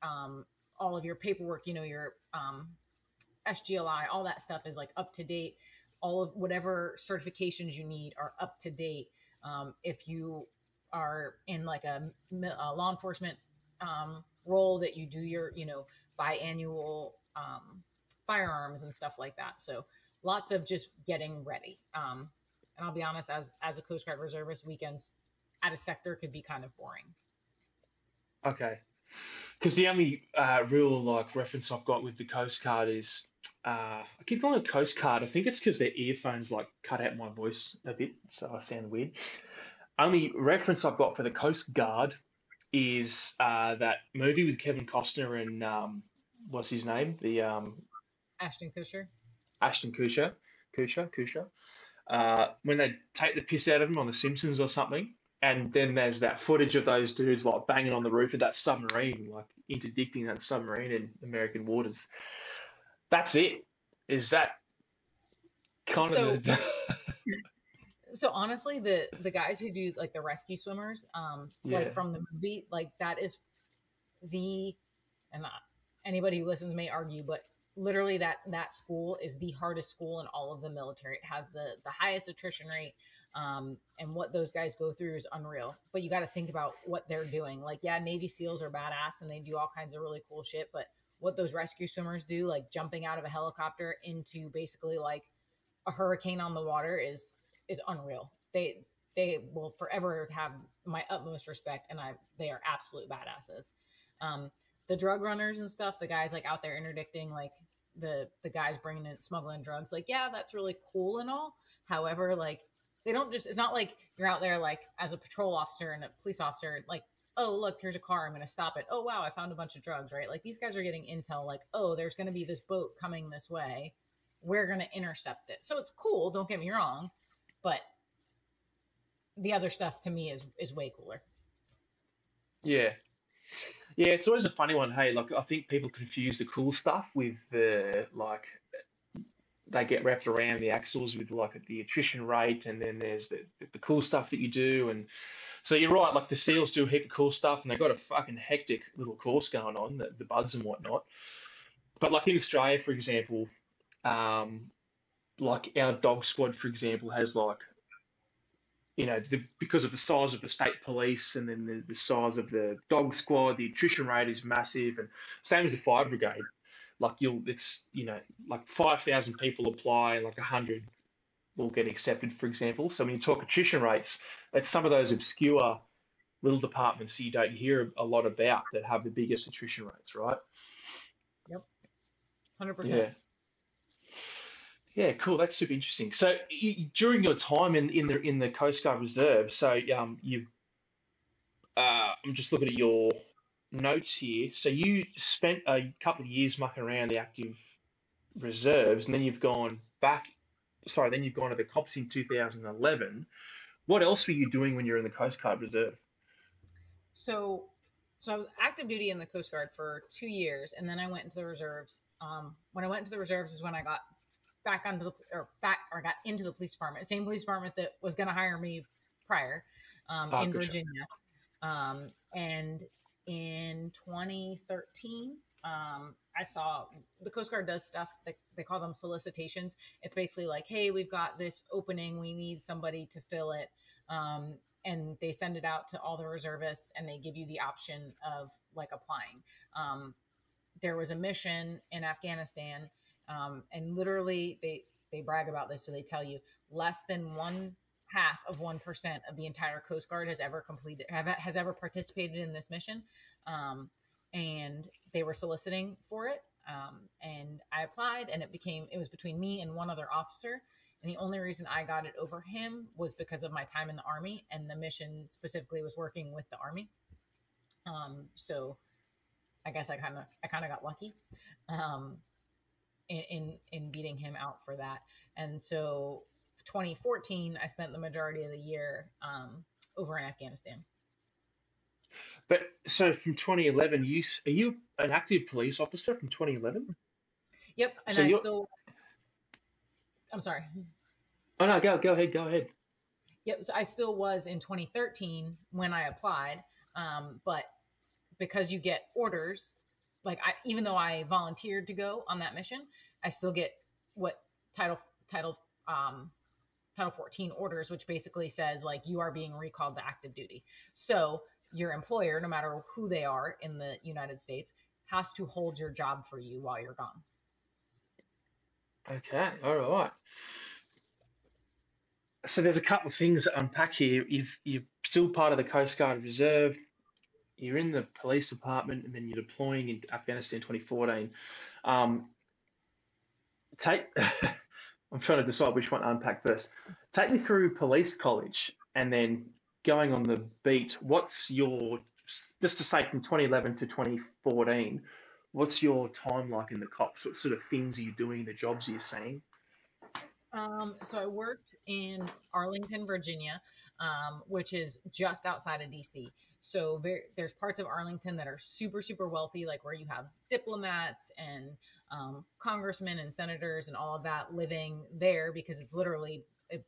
B: All of your paperwork, your SGLI, all that stuff is like up to date. All of whatever certifications you need are up to date. If you are in like a law enforcement role, that you do your, biannual firearms and stuff like that. So lots of just getting ready. And I'll be honest, as a Coast Guard reservist, weekends at a sector could be kind of boring.
A: Okay. Because the only real like reference I've got with the Coast Guard is I keep calling it Coast Guard. I think it's because their earphones like cut out my voice a bit, so I sound weird. Only reference I've got for the Coast Guard is that movie with Kevin Costner and what's his name? The
B: Ashton Kutcher.
A: Ashton Kutcher. When they take the piss out of him on The Simpsons or something, and then there's that footage of those dudes like banging on the roof of that submarine, like interdicting that submarine in American waters. That's it. Is that kind
B: So
A: of the
B: so honestly, the guys who do like the rescue swimmers, like
A: yeah,
B: from the movie, like that is and anybody who listens may argue, but literally that school is the hardest school in all of the military. It has the highest attrition rate, and what those guys go through is unreal. But you got to think about what they're doing. Like, yeah, Navy SEALs are badass and they do all kinds of really cool shit, but what those rescue swimmers do, like jumping out of a helicopter into basically like a hurricane on the water, is unreal. They will forever have my utmost respect, and they are absolute badasses. The drug runners and stuff, the guys like out there interdicting, like the guys bringing in smuggling drugs, like, yeah, that's really cool and all. However, like they don't just, it's not like you're out there like as a patrol officer and a police officer, like, oh, look, here's a car, I'm going to stop it. Oh, wow, I found a bunch of drugs, right? Like these guys are getting intel, like, oh, there's going to be this boat coming this way. We're going to intercept it. So it's cool, don't get me wrong, but the other stuff to me is way cooler.
A: Yeah. Yeah, it's always a funny one. Hey, like I think people confuse the cool stuff with the like they get wrapped around the axles with like the attrition rate, and then there's the cool stuff that you do. And so you're right, like the seals do a heap of cool stuff, and they've got a fucking hectic little course going on, the bugs and whatnot. But like in Australia, for example, um, like our dog squad, for example, has like because of the size of the state police and then the size of the dog squad, the attrition rate is massive, and same as the fire brigade. Like it's like 5,000 people apply, and like 100 will get accepted, for example. So when you talk attrition rates, it's some of those obscure little departments you don't hear a lot about that have the biggest attrition rates, right?
B: Yep, 100%.
A: Yeah. Yeah, cool. That's super interesting. So during your time in the Coast Guard Reserve, so you I'm just looking at your notes here. So you spent a couple of years mucking around the active reserves, and then you've gone back. Sorry, then you've gone to the cops in 2011. What else were you doing when you were in the Coast Guard Reserve?
B: So, so I was active duty in the Coast Guard for 2 years, and then I went into the reserves. When I went into the reserves is when I got back onto the or got into the police department, same police department that was going to hire me prior,
A: Oh,
B: in
A: gotcha.
B: Virginia. And in 2013, I saw the Coast Guard does stuff that they call them solicitations. It's basically like, hey, we've got this opening, we need somebody to fill it. And they send it out to all the reservists, and they give you the option of like applying. There was a mission in Afghanistan, and literally they brag about this, so they tell you less than 1/2 of 1% of the entire Coast Guard has ever participated in this mission, um, and they were soliciting for it. And I applied, and it was between me and one other officer. And the only reason I got it over him was because of my time in the Army, and the mission specifically was working with the Army. So I guess I kind of got lucky, um, in beating him out for that. And so 2014, I spent the majority of the year, over in Afghanistan.
A: But so from 2011, are you an active police officer from 2011?
B: Yep, and
A: So
B: I
A: you're
B: still. I'm sorry.
A: oh no, go ahead.
B: Yep, so I still was in 2013 when I applied, but because you get orders, like even though I volunteered to go on that mission, I still get what title title um, Title 14 orders, which basically says like you are being recalled to active duty. So your employer, no matter who they are in the United States, has to hold your job for you while you're gone.
A: Okay, all right. So there's a couple of things to unpack here. You're still part of the Coast Guard Reserve. You're in the police department, and then you're deploying in Afghanistan 2014. Um, take. I'm trying to decide which one to unpack first. Take me through police college, and then going on the beat. What's your just to say from 2011 to 2014? What's your time like in the cops? What sort of things are you doing? The jobs you're seeing?
B: So I worked in Arlington, Virginia, which is just outside of DC. So there's parts of Arlington that are super, super wealthy, like where you have diplomats and congressmen and senators and all of that living there because it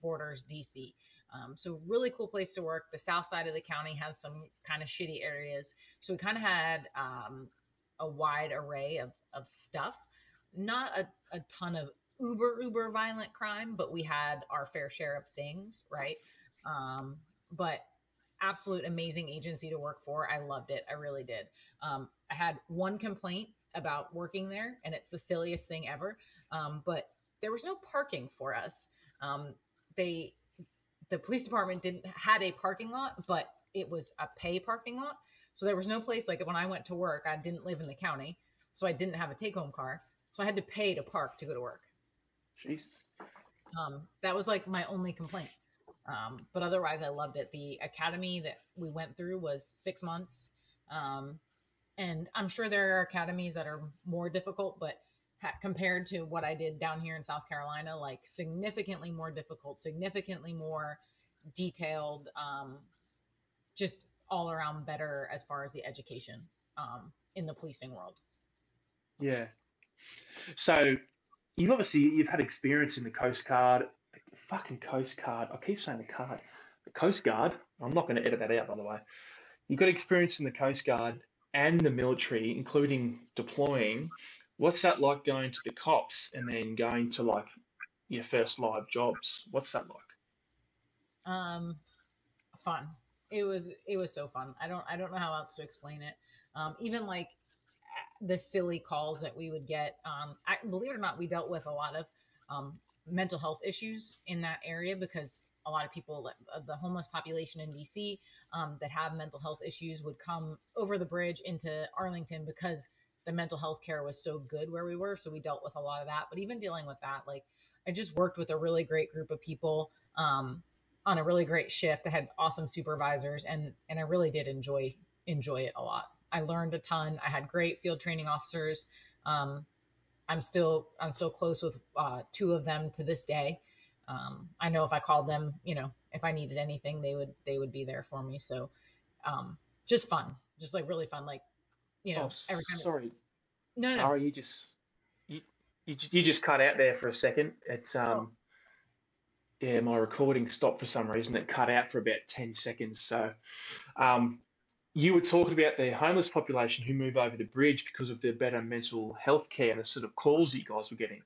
B: borders DC. So really cool place to work. The south side of the county has some kind of shitty areas. So we kind of had a wide array of stuff. Not a ton of uber violent crime, but we had our fair share of things, right? But absolute amazing agency to work for. I loved it. I really did. I had one complaint about working there, and it's the silliest thing ever. But there was no parking for us. They The police department didn't had a parking lot, but it was a pay parking lot. So there was no place, like when I went to work, I didn't live in the county, so I didn't have a take home car. So I had to pay to park to go to work.
A: Jeez.
B: That was like my only complaint. But otherwise, I loved it. The academy that we went through was 6 months. Um, and I'm sure there are academies that are more difficult, but compared to what I did down here in South Carolina, like significantly more difficult, significantly more detailed, just all around better as far as the education in the policing world.
A: Yeah. So you've had experience in the Coast Guard, fucking Coast Guard. I keep saying the Coast Guard. I'm not going to edit that out, by the way. You've got experience in the Coast Guard and the military, including deploying. What's that like going to the cops and then going to like your first live jobs? What's that like?
B: Um, Fun. It was so fun. I don't know how else to explain it. Even like the silly calls that we would get. Believe it or not, we dealt with a lot of mental health issues in that area because a lot of people, the homeless population in DC that have mental health issues would come over the bridge into Arlington because the mental health care was so good where we were. So we dealt with a lot of that. But even dealing with that, like I just worked with a really great group of people on a really great shift. I had awesome supervisors and I really did enjoy it a lot. I learned a ton. I had great field training officers. I'm still close with two of them to this day. I know if I called them, if I needed anything, they would be there for me. So just fun, just like really fun. Like,
A: Oh,
B: every time.
A: sorry,
B: No.
A: Sarah, you, you just cut out there for a second. It's
B: Oh,
A: yeah, my recording stopped for some reason. It cut out for about 10 seconds. So um, you were talking about the homeless population who move over the bridge because of their better mental health care and the sort of calls that you guys were getting.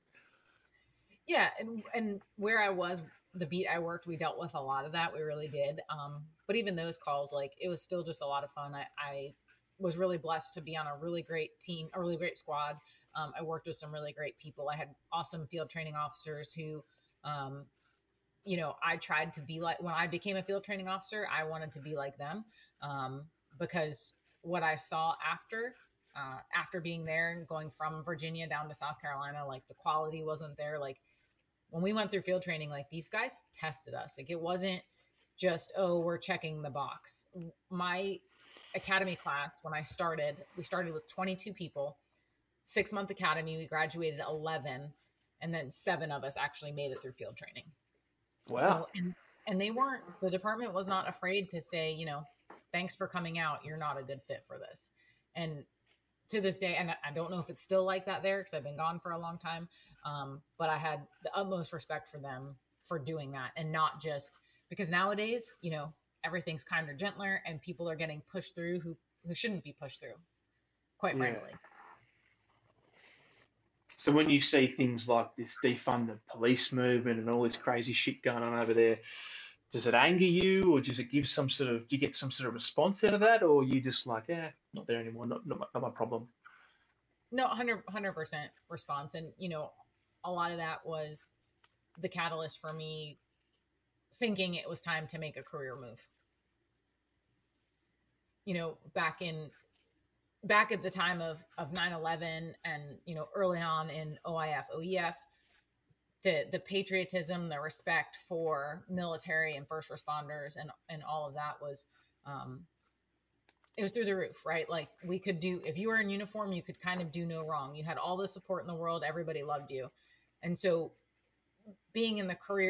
B: yeah. And where I was, the beat I worked, we dealt with a lot of that. We really did. But even those calls, like it was still just a lot of fun. I was really blessed to be on a really great team, a really great squad. I worked with some really great people. I had awesome field training officers who, um, I tried to be like when I became a field training officer, I wanted to be like them um, because what I saw after being there and going from Virginia down to South Carolina, like the quality wasn't there. Like when we went through field training, like these guys tested us. Like it wasn't just, oh, we're checking the box. My academy class, when we started with 22 people, 6-month academy, we graduated 11, and then 7 of us actually made it through field training.
A: Wow.
B: So, and the department was not afraid to say, thanks for coming out. You're not a good fit for this. And to this day, and I don't know if it's still like that there because I've been gone for a long time. But I had the utmost respect for them for doing that and not just because nowadays, everything's kinder, gentler, and people are getting pushed through who shouldn't be pushed through, quite
A: Yeah.
B: frankly.
A: So when you see things like this defund the police movement and all this crazy shit going on over there, does it anger you, or does it give do you get some sort of response out of that, or you just like, yeah, not there anymore, not my problem?
B: No, 100% response. And, a lot of that was the catalyst for me thinking it was time to make a career move. Back at the time of 9/11 and, early on in OIF, OEF, the patriotism, the respect for military and first responders and all of that was, it was through the roof, right? Like we could do, if you were in uniform, you could kind of do no wrong. You had all the support in the world. Everybody loved you. And so being in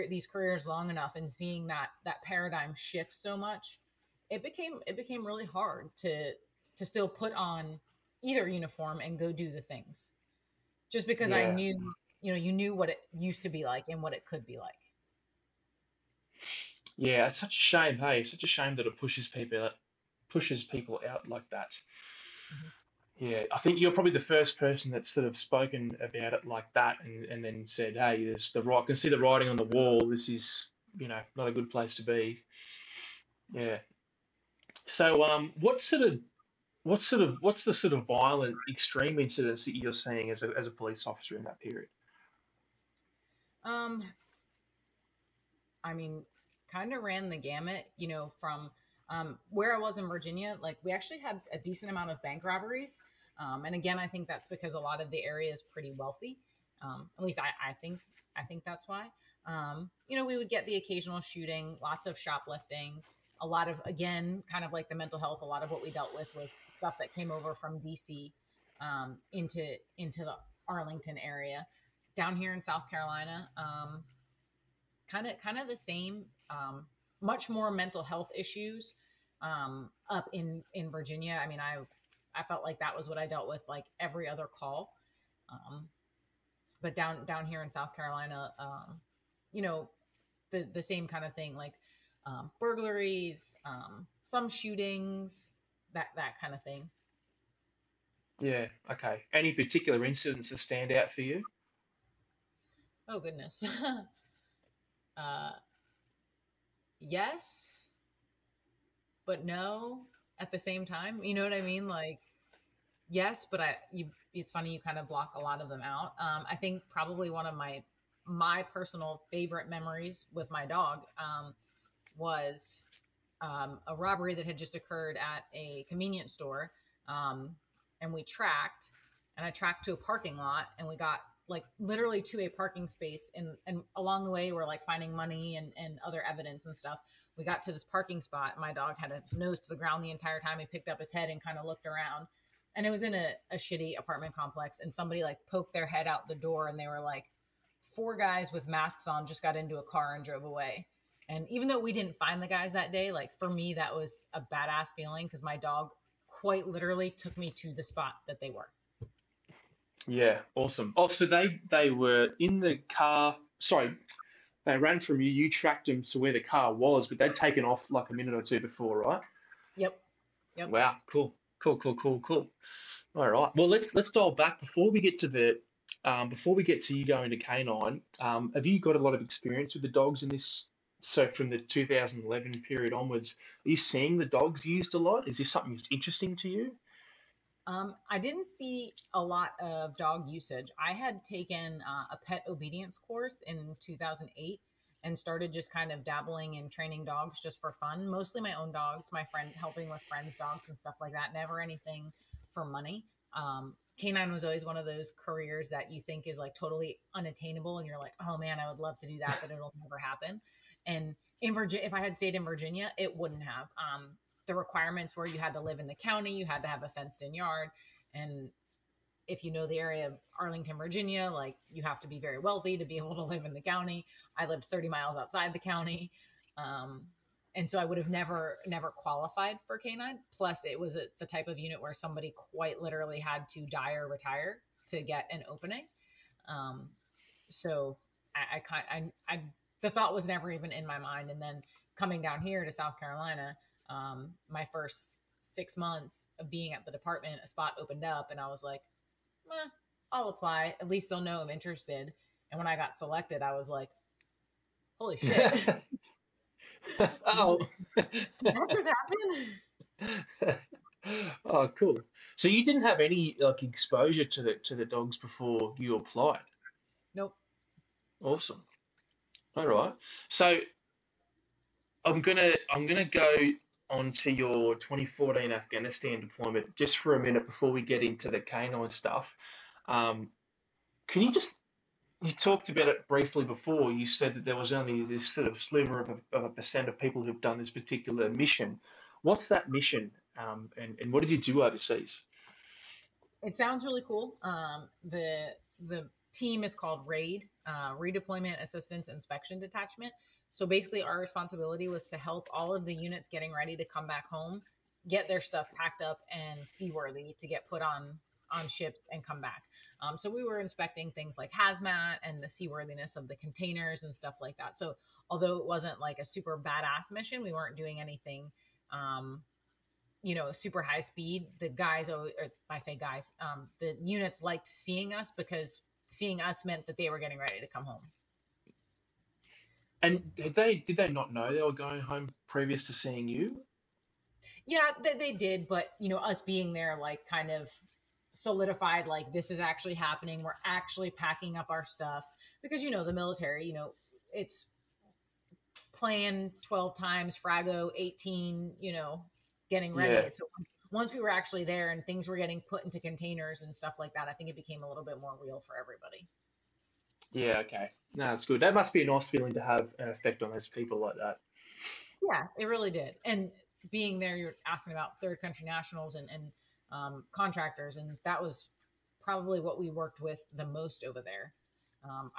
B: these careers long enough and seeing that paradigm shift so much, it became really hard to still put on either uniform and go do the things just because I
A: Yeah.
B: knew, you knew what it used to be like and what it could be like.
A: Yeah, it's such a shame, hey, such a shame that it pushes people out like that.
B: Mhm.
A: Yeah, I think you're probably the first person that's sort of spoken about it like that, and then said, "Hey, there's I can see the writing on the wall. This is, not a good place to be." Yeah. So, what's the sort of violent, extreme incidents that you're seeing as a police officer in that period?
B: Um, I mean, kind of ran the gamut, from where I was in Virginia. Like we actually had a decent amount of bank robberies. And again, I think that's because a lot of the area is pretty wealthy. At least I think that's why. We would get the occasional shooting, lots of shoplifting, a lot of, again, kind of like the mental health. A lot of what we dealt with was stuff that came over from DC into the Arlington area. Down here in South Carolina, kind of the same, much more mental health issues. up in Virginia, I mean, I felt like that was what I dealt with like every other call. Um, but down here in South Carolina, you know, the same kind of thing, like burglaries, some shootings, that kind of thing.
A: Yeah. Okay. Any particular incidents that stand out for you?
B: Oh goodness. uh, yes, but no at the same time. You know what I mean? Like yes, but it's funny you kind of block a lot of them out. I think probably one of my personal favorite memories with my dog was a robbery that had just occurred at a convenience store. Um, and I tracked to a parking lot, and we got like literally to a parking space. And along the way, we're like finding money and other evidence and stuff. We got to this parking spot. My dog had its nose to the ground the entire time. He picked up his head and kind of looked around. And it was in a shitty apartment complex. And somebody like poked their head out the door, and they were like, four guys with masks on just got into a car and drove away. And even though we didn't find the guys that day, like for me, that was a badass feeling because my dog quite literally took me to the spot that they were.
A: Yeah. Awesome. Oh, so they were in the car. Sorry, they ran from you. You tracked them to where the car was, but they'd taken off like a minute or two before, right?
B: Yep. Yep.
A: Wow. Cool. Cool. Cool. Cool. Cool. All right. Well, let's dial back before we get to before we get to you going to K9. Have you got a lot of experience with the dogs in this? So from the 2011 period onwards, are you seeing the dogs used a lot? Is this something that's interesting to you?
B: I didn't see a lot of dog usage. I had taken a pet obedience course in 2008 and started just kind of dabbling in training dogs just for fun, mostly my own dogs, my friend, helping with friends' dogs and stuff like that. Never anything for money. Canine was always one of those careers that you think is like totally unattainable. And you're like, oh man, I would love to do that, but it'll never happen. And in Virginia, if I had stayed in Virginia, it wouldn't have. The requirements were you had to live in the county, you had to have a fenced in yard. And if you know the area of Arlington, Virginia, like you have to be very wealthy to be able to live in the county. I lived 30 miles outside the county. And so I would have never qualified for K9. Plus it was the type of unit where somebody quite literally had to die or retire to get an opening. So I the thought was never even in my mind. And then coming down here to South Carolina, my first 6 months of being at the department, a spot opened up and I was like, I'll apply. At least they'll know I'm interested. And when I got selected, I was like, holy shit.
A: Oh.
B: Did that just happen?
A: Oh, cool. So you didn't have any like exposure to the dogs before you applied.
B: Nope.
A: Awesome. All right. So I'm gonna go on to your 2014 Afghanistan deployment just for a minute before we get into the canine stuff. Um, can you talked about it briefly before. You said that there was only this sort of sliver of a percent of people who've done this particular mission. What's that mission? And what did you do overseas?
B: It sounds really cool. The team is called RAID, Redeployment Assistance Inspection Detachment. So basically, our responsibility was to help all of the units getting ready to come back home, get their stuff packed up and seaworthy to get put on ships and come back. So we were inspecting things like hazmat and the seaworthiness of the containers and stuff like that. So although it wasn't like a super badass mission, we weren't doing anything, super high speed. The guys, or I say guys, the units liked seeing us because seeing us meant that they were getting ready to come home.
A: And did they not know they were going home previous to seeing you?
B: Yeah, they did, but us being there, like, kind of solidified, like, this is actually happening. We're actually packing up our stuff because the military, it's plan 12 times, Frago 18, getting ready.
A: Yeah.
B: So once we were actually there and things were getting put into containers and stuff like that, I think it became a little bit more real for everybody.
A: Yeah, okay. No, that's good. That must be a nice feeling to have an effect on those people like that.
B: Yeah, it really did. And being there, you're asking about third country nationals and contractors, and that was probably what we worked with the most over there.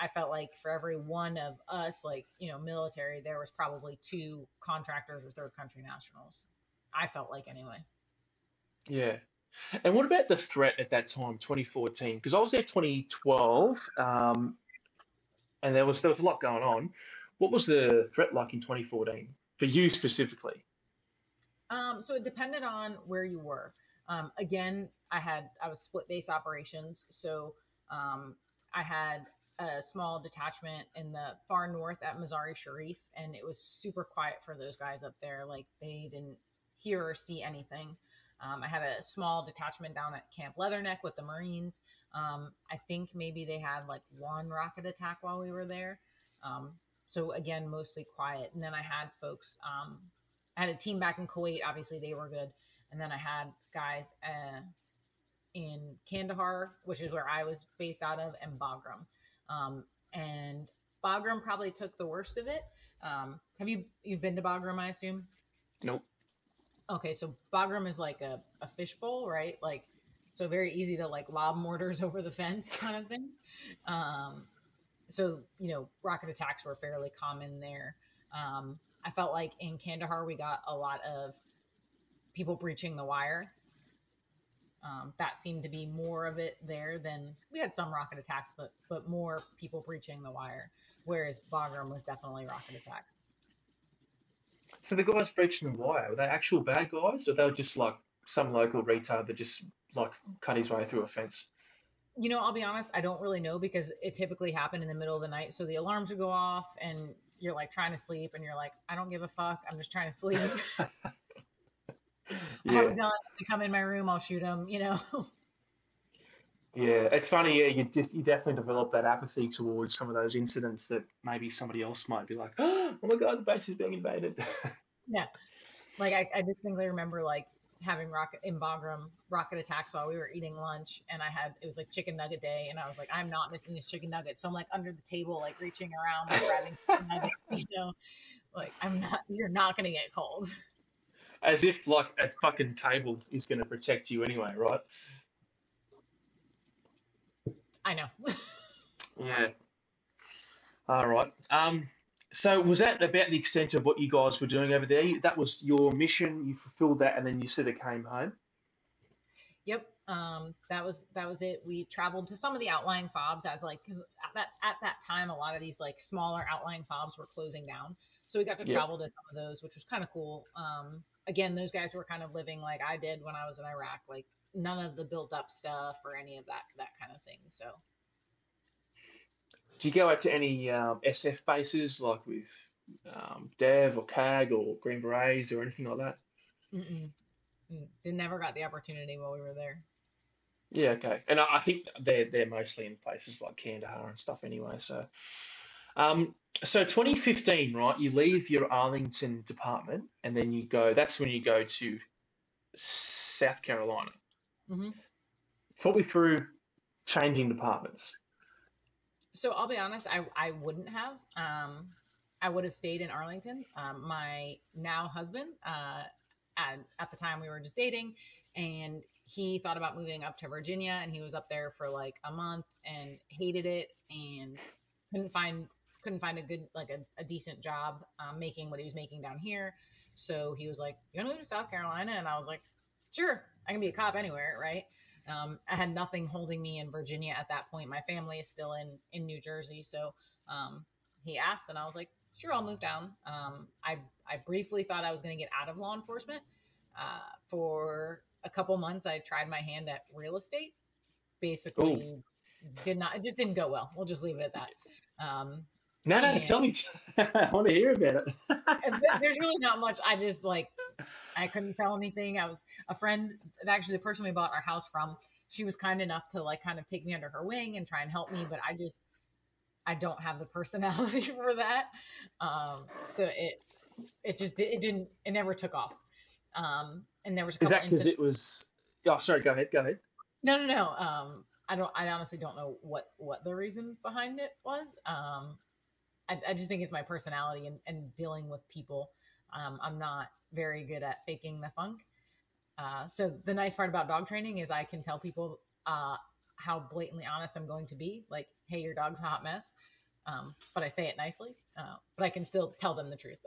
B: I felt like for every one of us, like, military, there was probably two contractors or third country nationals. I felt like anyway.
A: Yeah. And what about the threat at that time, 2014? Because I was there 2012, and there was a lot going on. What was the threat like in 2014 for you specifically?
B: So it depended on where you were. Again, I was split base operations, so I had a small detachment in the far north at Mazari Sharif, and it was super quiet for those guys up there. Like they didn't hear or see anything. I had a small detachment down at Camp Leatherneck with the Marines. I think maybe they had like one rocket attack while we were there. Um, so again, mostly quiet. And then I had a team back in Kuwait. Obviously, they were good. And then I had guys in Kandahar, which is where I was based out of, and Bagram. And Bagram probably took the worst of it. Have you've been to Bagram? I assume.
A: Nope.
B: Okay, so Bagram is like a fishbowl, right? Like, so very easy to like lob mortars over the fence, kind of thing. Um, so rocket attacks were fairly common there. I felt like in Kandahar we got a lot of people breaching the wire. That seemed to be more of it there than we had some rocket attacks, but more people breaching the wire. Whereas Bagram was definitely rocket attacks.
A: So the guys breaching the wire, were they actual bad guys, or they were just like some local retard that just like cut his way through a fence?
B: I'll be honest, I don't really know because it typically happened in the middle of the night. So the alarms would go off and you're like trying to sleep and you're like, I don't give a fuck. I'm just trying to sleep. I have a
A: Yeah.
B: gun. If they come in my room, I'll shoot them,
A: Yeah, it's funny. Yeah, you definitely develop that apathy towards some of those incidents that maybe somebody else might be like, oh my god, the base is being invaded.
B: Yeah. Like I distinctly remember like having rocket in Bagram rocket attacks while we were eating lunch, and it was like chicken nugget day, and I was like, I'm not missing this chicken nugget, so I'm like under the table, like reaching around, like grabbing chicken nuggets, like I'm not. These are not going to get cold.
A: As if like a fucking table is going to protect you anyway, right?
B: I know.
A: Yeah. All right. So was that about the extent of what you guys were doing over there? That was your mission. You fulfilled that, and then you sort of came home.
B: Yep. That was it. We traveled to some of the outlying fobs as like because at that time a lot of these like smaller outlying fobs were closing down, so we got to
A: Yeah.
B: travel to some of those, which was kind of cool. Again, those guys were kind of living like I did when I was in Iraq, like none of the built up stuff or any of that kind of thing. So
A: Do you go out to any SF bases like with Dev or CAG or Green Berets or anything like that?
B: mm-mm, did never got the opportunity while we were there.
A: Yeah, okay. And I think they're mostly in places like Kandahar and stuff anyway. Um, so 2015, right? You leave your Arlington department, and then you go. That's when you go to South Carolina.
B: Hmm.
A: Talk me through changing departments.
B: So I'll be honest, I wouldn't have. I would have stayed in Arlington. My now husband, at the time we were just dating, and he thought about moving up to Virginia, and he was up there for like a month and hated it and couldn't find couldn't find a good like a decent job making what he was making down here. So he was like, "You want to move to South Carolina?" And I was like, "Sure, I can be a cop anywhere, right?" I had nothing holding me in Virginia at that point. My family is still in New Jersey, so he asked, and I was like, "Sure, I'll move down." I briefly thought I was going to get out of law enforcement. For a couple months, I tried my hand at real estate.
A: Oh,
B: Basically, did not. It just didn't go well. We'll just leave it at that. Um,
A: no, no,
B: and
A: tell me. I want to hear about it.
B: there's really not much. I just like I couldn't sell anything. I was a friend, actually the person we bought our house from. She was kind enough to like kind of take me under her wing and try and help me, but I don't have the personality for that. So it never took off. And there was a
A: Is
B: couple
A: that because
B: incidents.
A: it was? Oh, sorry. Go ahead. Go ahead.
B: No. I honestly don't know what the reason behind it was. I just think it's my personality and dealing with people. I'm not very good at faking the funk. So the nice part about dog training is I can tell people how blatantly honest I'm going to be. Like, hey, your dog's a hot mess. But I say it nicely. But I can still tell them the truth.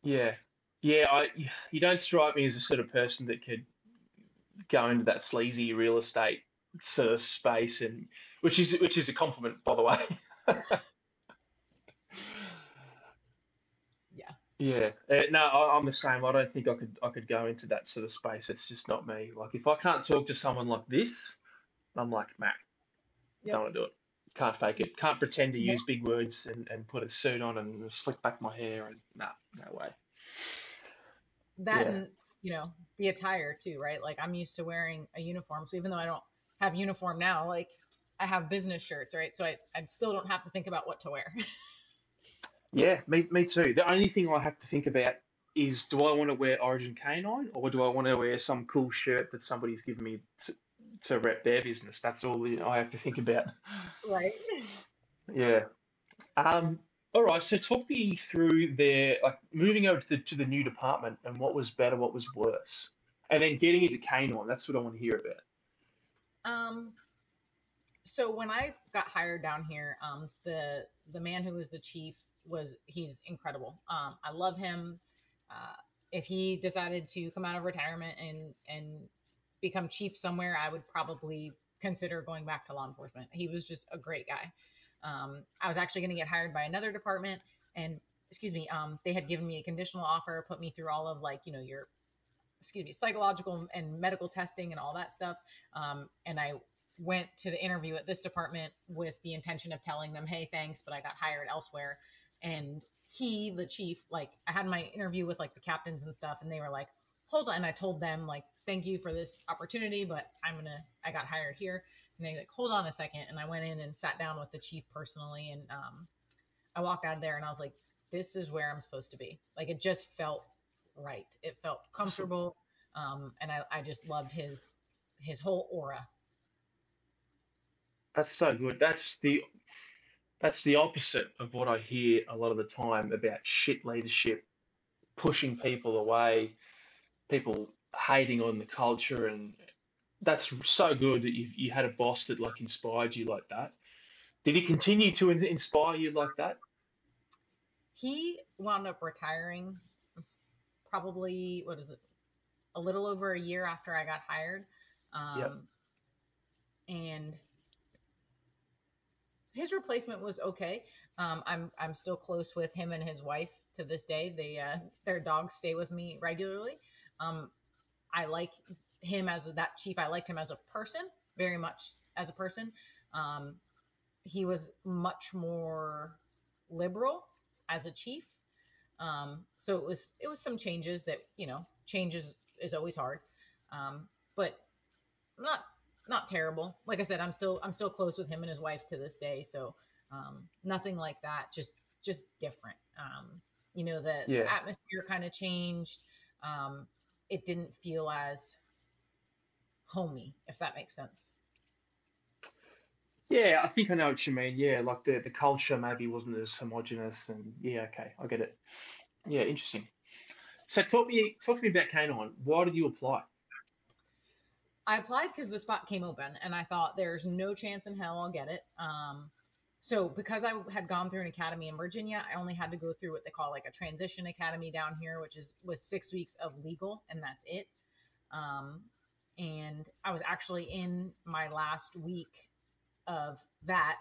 A: Yeah. Yeah, you don't strike me as the sort of person that could go into that sleazy real estate sort of space, and which is a compliment, by the way.
B: Yeah.
A: Yeah, no, I'm the same. I don't think I could go into that sort of space. It's just not me. Like if I can't talk to someone like this, I'm like, Matt, don't
B: Yep.
A: want to do it. Can't fake it. Can't pretend to use big words and put a suit on and slick back my hair and nah, no way.
B: That
A: Yeah,
B: and the attire too, right? Like I'm used to wearing a uniform, so even though I don't have uniform now, like I have business shirts, right? So I still don't have to think about what to wear.
A: yeah, me too. The only thing I have to think about is do I want to wear Origin K9 or do I want to wear some cool shirt that somebody's given me to rep their business? That's all I have to think about.
B: Right.
A: Yeah. All right. So talk me through their like moving over to the new department and what was better, what was worse, and then getting into K9. That's what I want to hear about.
B: um so when I got hired down here, the man who was the chief he's incredible. I love him. uh if he decided to come out of retirement and become chief somewhere, I would probably consider going back to law enforcement. He was just a great guy. I was actually going to get hired by another department, and excuse me, they had given me a conditional offer, put me through all of like your psychological and medical testing and all that stuff. And I went to the interview at this department with the intention of telling them, hey, thanks, but I got hired elsewhere. And the chief, like I had my interview with like the captains and stuff, and they were like, hold on. And I told them like, thank you for this opportunity, but I got hired here. And they like, hold on a second. And I went in and sat down with the chief personally. And I walked out of there and I was like, this is where I'm supposed to be. Like it just felt right. It felt
A: So
B: comfortable. And I just loved his whole aura.
A: that's so good. That's the opposite of what I hear a lot of the time about shit leadership, pushing people away, people hating on the culture, and that's so good that you had a boss that like inspired you like that. Did he continue to inspire you like that?
B: He wound up retiring probably, what is it, a little over a year after I got hired.
A: Yep.
B: Um, and his replacement was okay. I'm still close with him and his wife to this day. Their dogs stay with me regularly. Um, I like him as that chief. I liked him as a person, very much as a person. Um, he was much more liberal as a chief. So it was some changes that change is always hard, but not not terrible. Like I said, I'm still close with him and his wife to this day. So nothing like that. Just different. The
A: Yeah.
B: atmosphere kind of changed. Um, it didn't feel as homey, if that makes sense.
A: Yeah, I think I know what you mean. Yeah, like the culture maybe wasn't as homogenous, and yeah, okay, I get it. Yeah, interesting. So talk to me about Canine. Why did you apply?
B: I applied because the spot came open, and I thought there's no chance in hell I'll get it. So because I had gone through an academy in Virginia, I only had to go through what they call like a transition academy down here, which was 6 weeks of legal, and that's it. Um, and I was actually in my last week of that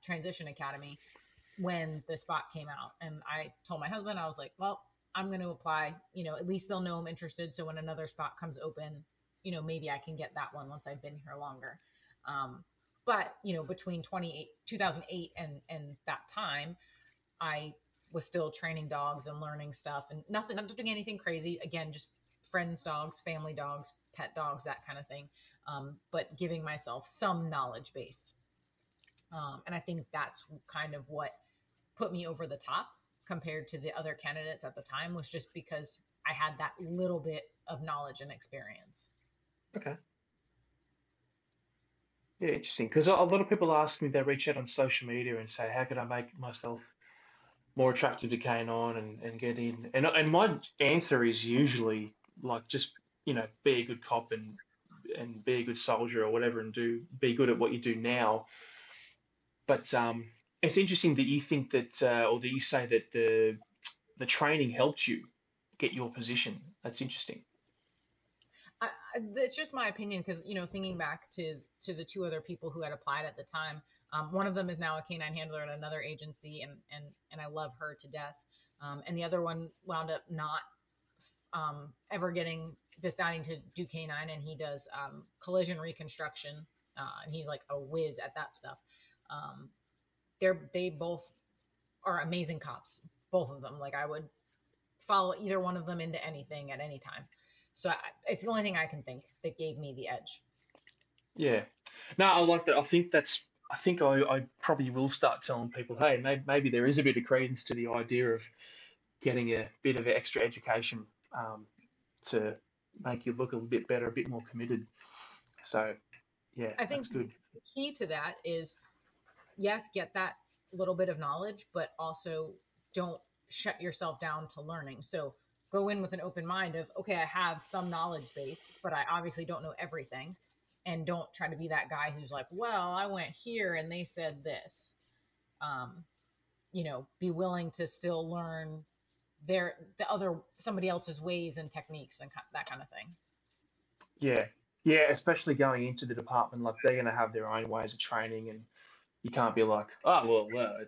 B: transition academy when the spot came out, and I told my husband, I was like, well, I'm going to apply. At least they'll know I'm interested. So when another spot comes open, maybe I can get that one once I've been here longer. But between 2008 and that time, I was still training dogs and learning stuff, and not doing anything crazy. Again, just friends' dogs, family dogs, pet dogs, that kind of thing. But giving myself some knowledge base. And I think that's kind of what put me over the top compared to the other candidates at the time, was just because I had that little bit of knowledge and experience.
A: Okay. Yeah, interesting. Because a lot of people ask me, they reach out on social media and say, how could I make myself more attractive to Canine and get in? And my answer is usually like just, be a good cop and be a good soldier or whatever and be good at what you do now. But it's interesting that you think that or that you say that the training helped you get your position. That's interesting.
B: It's just my opinion because thinking back to the two other people who had applied at the time, one of them is now a canine handler at another agency, and I love her to death. And the other one wound up not ever deciding to do canine, and he does collision reconstruction, and he's like a whiz at that stuff. They both are amazing cops, both of them. Like I would follow either one of them into anything at any time. So it's the only thing I can think that gave me the edge.
A: Yeah. No, I like that. I think I probably will start telling people, hey, maybe there is a bit of credence to the idea of getting a bit of extra education to make you look a little bit better, a bit more committed. So, yeah,
B: I think
A: that's good.
B: the key to that is, yes, get that little bit of knowledge, but also don't shut yourself down to learning. So go in with an open mind of, okay, I have some knowledge base, but I obviously don't know everything. And don't try to be that guy who's like, well, I went here and they said this. Be willing to still learn somebody else's ways and techniques and that kind of thing.
A: Yeah. Yeah, especially going into the department, like they're going to have their own ways of training, and you can't be like, oh, well, the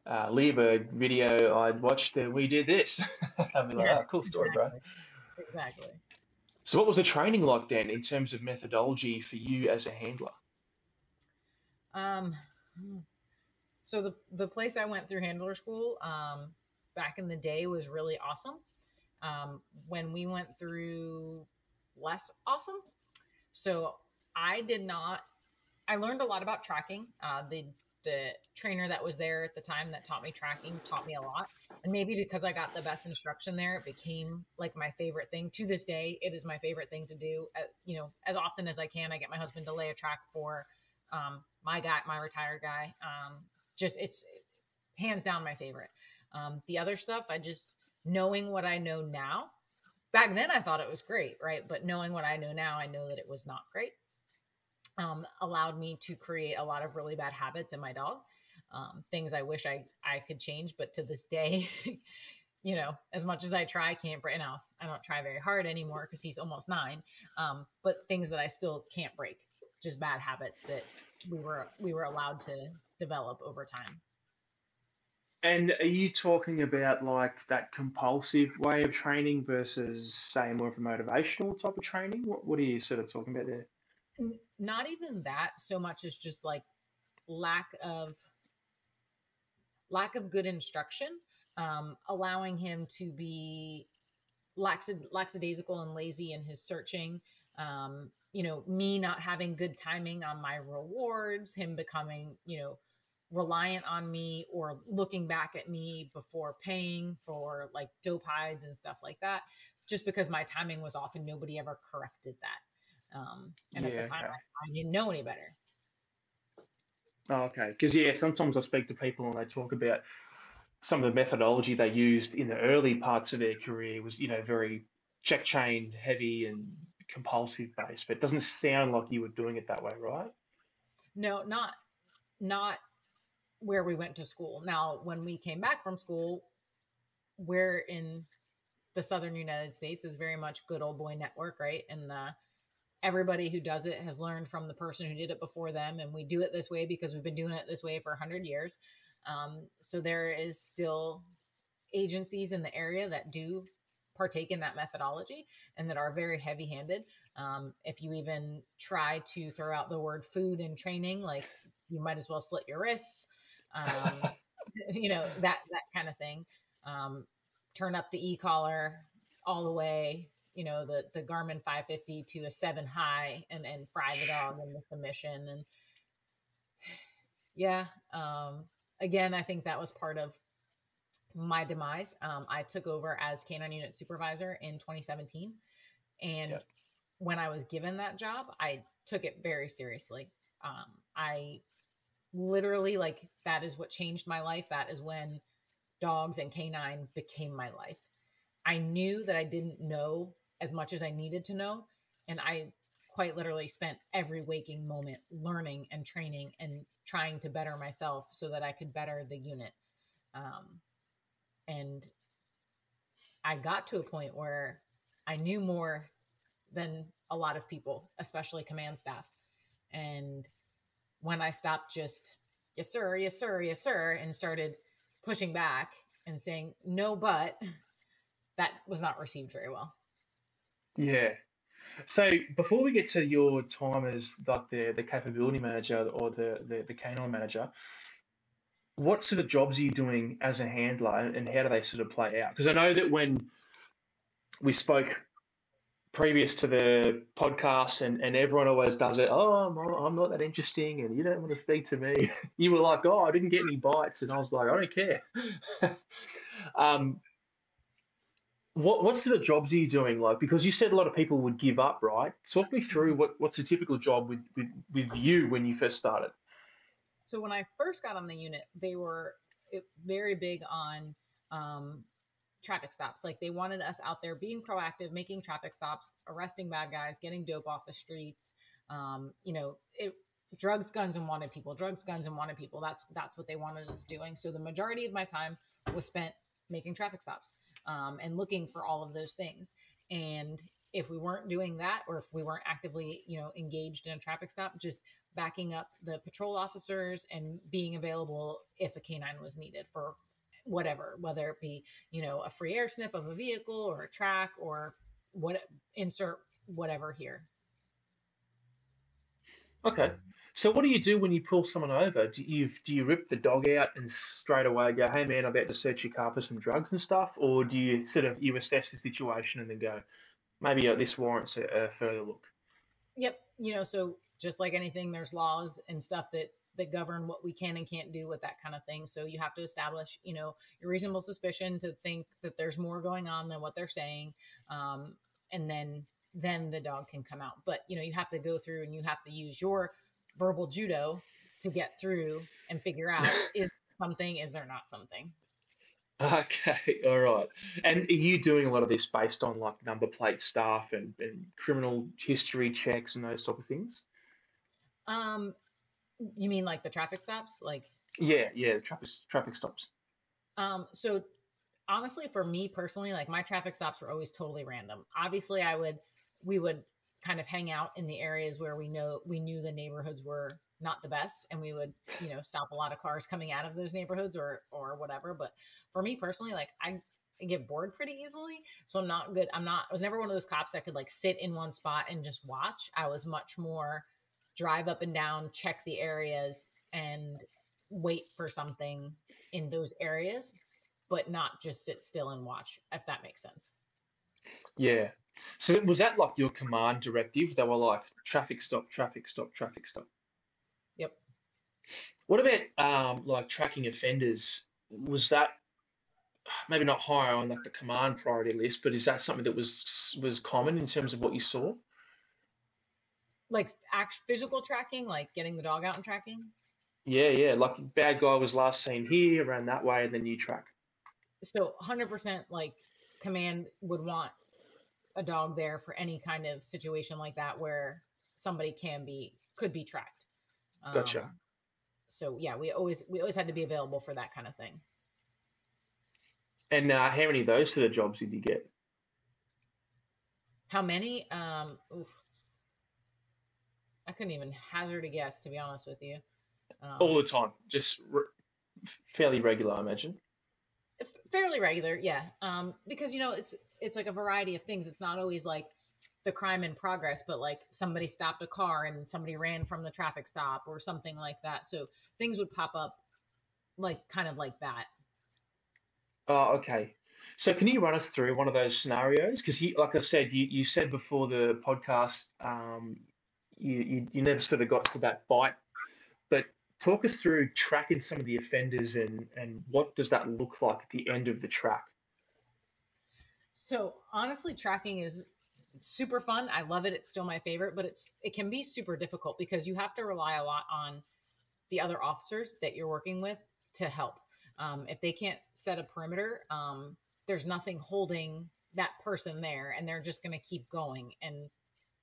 A: Learberg video I watched, we did this. I'll be like,
B: Yeah,
A: oh, cool story, bro.
B: exactly.
A: So, what was the training like then in terms of methodology for you as a handler?
B: Um, so the place I went through handler school back in the day was really awesome. When we went through, less awesome. So I learned a lot about tracking. The trainer that was there at the time that taught me tracking taught me a lot. And maybe because I got the best instruction there, it became like my favorite thing. To this day, it is my favorite thing to do. As often as I can, I get my husband to lay a track for my retired guy. It's hands down my favorite. The other stuff, knowing what I know now. Back then, I thought it was great, right? But knowing what I know now, I know that it was not great. Allowed me to create a lot of really bad habits in my dog. Things I wish I could change, but to this day, as much as I try, I can't break. Now I don't try very hard anymore because he's almost 9. But things that I still can't break, just bad habits that we were allowed to develop over time.
A: And are you talking about like that compulsive way of training versus, say, more of a motivational type of training? What are you sort of talking about there?
B: Not even that so much as just like lack of good instruction, allowing him to be lackadaisical and lazy in his searching. Me not having good timing on my rewards, him becoming, reliant on me or looking back at me before paying for like dope hides and stuff like that, just because my timing was off and nobody ever corrected that. And at the time,
A: Okay.
B: I didn't know any better.
A: Oh, okay. Because, yeah, sometimes I speak to people and they talk about some of the methodology they used in the early parts of their career was, very check chain heavy and compulsive based, but it doesn't sound like you were doing it that way, right?
B: No, not where we went to school. Now, when we came back from school, we're in the Southern United States is very much good old boy network, right? And everybody who does it has learned from the person who did it before them. And we do it this way because we've been doing it this way for 100 years. So there is still agencies in the area that do partake in that methodology and that are very heavy handed. If you even try to throw out the word food in training, like you might as well slit your wrists, that kind of thing. Turn up the e-collar all the way, the Garmin 550 to a 7 high and fry the dog in the submission. And yeah, again, I think that was part of my demise. I took over as K9 unit supervisor in 2017. And
A: Yep.
B: when I was given that job, I took it very seriously. I literally, like, that is what changed my life. That is when dogs and K9 became my life. I knew that I didn't know as much as I needed to know. And I quite literally spent every waking moment learning and training and trying to better myself so that I could better the unit. And I got to a point where I knew more than a lot of people, especially command staff. And when I stopped just, yes, sir, yes, sir, yes, sir, and started pushing back and saying, no, but that was not received very well.
A: Yeah. So before we get to your time as like the capability manager or the canine manager, what sort of jobs are you doing as a handler and how do they sort of play out? Because I know that when we spoke previous to the podcast and everyone always does it, oh, I'm not that interesting and you don't want to speak to me. You were like, oh, I didn't get any bites. And I was like, I don't care. um, what sort of jobs are you doing? Like, because you said a lot of people would give up, right? Talk me through what's a typical job with you when you first started.
B: So when I first got on the unit, they were very big on traffic stops. Like they wanted us out there being proactive, making traffic stops, arresting bad guys, getting dope off the streets. Drugs, guns, and wanted people. Drugs, guns, and wanted people. That's what they wanted us doing. So the majority of my time was spent making traffic stops and looking for all of those things. And if we weren't doing that, or if we weren't actively, engaged in a traffic stop, just backing up the patrol officers and being available if a canine was needed for whatever, whether it be, a free air sniff of a vehicle or a track or insert whatever here.
A: Okay. So what do you do when you pull someone over? Do you rip the dog out and straight away go, hey man, I'm about to search your car for some drugs and stuff? Or do you sort of you assess the situation and then go, maybe this warrants a further look?
B: Yep. So just like anything, there's laws and stuff that govern what we can and can't do with that kind of thing. So you have to establish, your reasonable suspicion to think that there's more going on than what they're saying. And then the dog can come out. But, you have to go through and you have to use your verbal judo to get through and figure out, is there not something?
A: Okay, all right. And are you doing a lot of this based on like number plate stuff and criminal history checks and those type of things?
B: Um, you mean like the traffic stops? Like,
A: Yeah, traffic stops.
B: so honestly, for me personally, like my traffic stops were always totally random. Obviously, we would kind of hang out in the areas where we knew the neighborhoods were not the best, and we would, stop a lot of cars coming out of those neighborhoods or whatever. But for me personally, like I get bored pretty easily, so I'm not good. I was never one of those cops that could like sit in one spot and just watch. I was much more drive up and down, check the areas, and wait for something in those areas, but not just sit still and watch, if that makes sense.
A: Yeah. So was that like your command directive? They were like traffic stop, traffic stop, traffic stop.
B: Yep.
A: What about like tracking offenders? Was that maybe not higher on like the command priority list, but is that something that was common in terms of what you saw?
B: Like physical tracking, like getting the dog out and tracking?
A: Yeah. Like bad guy was last seen here, ran that way, and then you track.
B: So 100% like command would want a dog there for any kind of situation like that where somebody could be tracked.
A: Gotcha.
B: So yeah, we always had to be available for that kind of thing.
A: And how many of those sort of jobs did you get?
B: How many? I couldn't even hazard a guess, to be honest with you.
A: All the time, just fairly regular, I imagine.
B: Fairly regular, yeah. Because it's like a variety of things. It's not always like the crime in progress, but like somebody stopped a car and somebody ran from the traffic stop or something like that. So things would pop up like kind of like that.
A: Oh, okay. So can you run us through one of those scenarios? Because like I said, you said before the podcast, you never sort of got to that bite, but talk us through tracking some of the offenders and what does that look like at the end of the track?
B: So honestly, tracking is super fun. I love it. It's still my favorite, but it can be super difficult because you have to rely a lot on the other officers that you're working with to help. If they can't set a perimeter, there's nothing holding that person there, and they're just going to keep going, and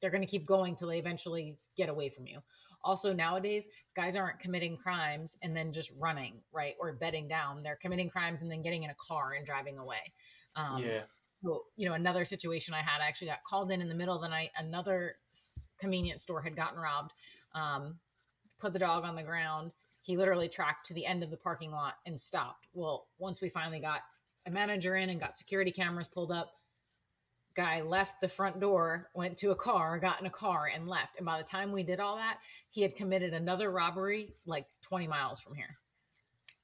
B: they're going to keep going till they eventually get away from you. Also, nowadays, guys aren't committing crimes and then just running, right, or bedding down. They're committing crimes and then getting in a car and driving away. Um,
A: Yeah.
B: so, another situation I actually got called in the middle of the night. Another convenience store had gotten robbed. Put the dog on the ground. He literally tracked to the end of the parking lot and stopped. Well, once we finally got a manager in and got security cameras pulled up, guy left the front door, went to a car, got in a car, and left. And by the time we did all that, he had committed another robbery like 20 miles from here.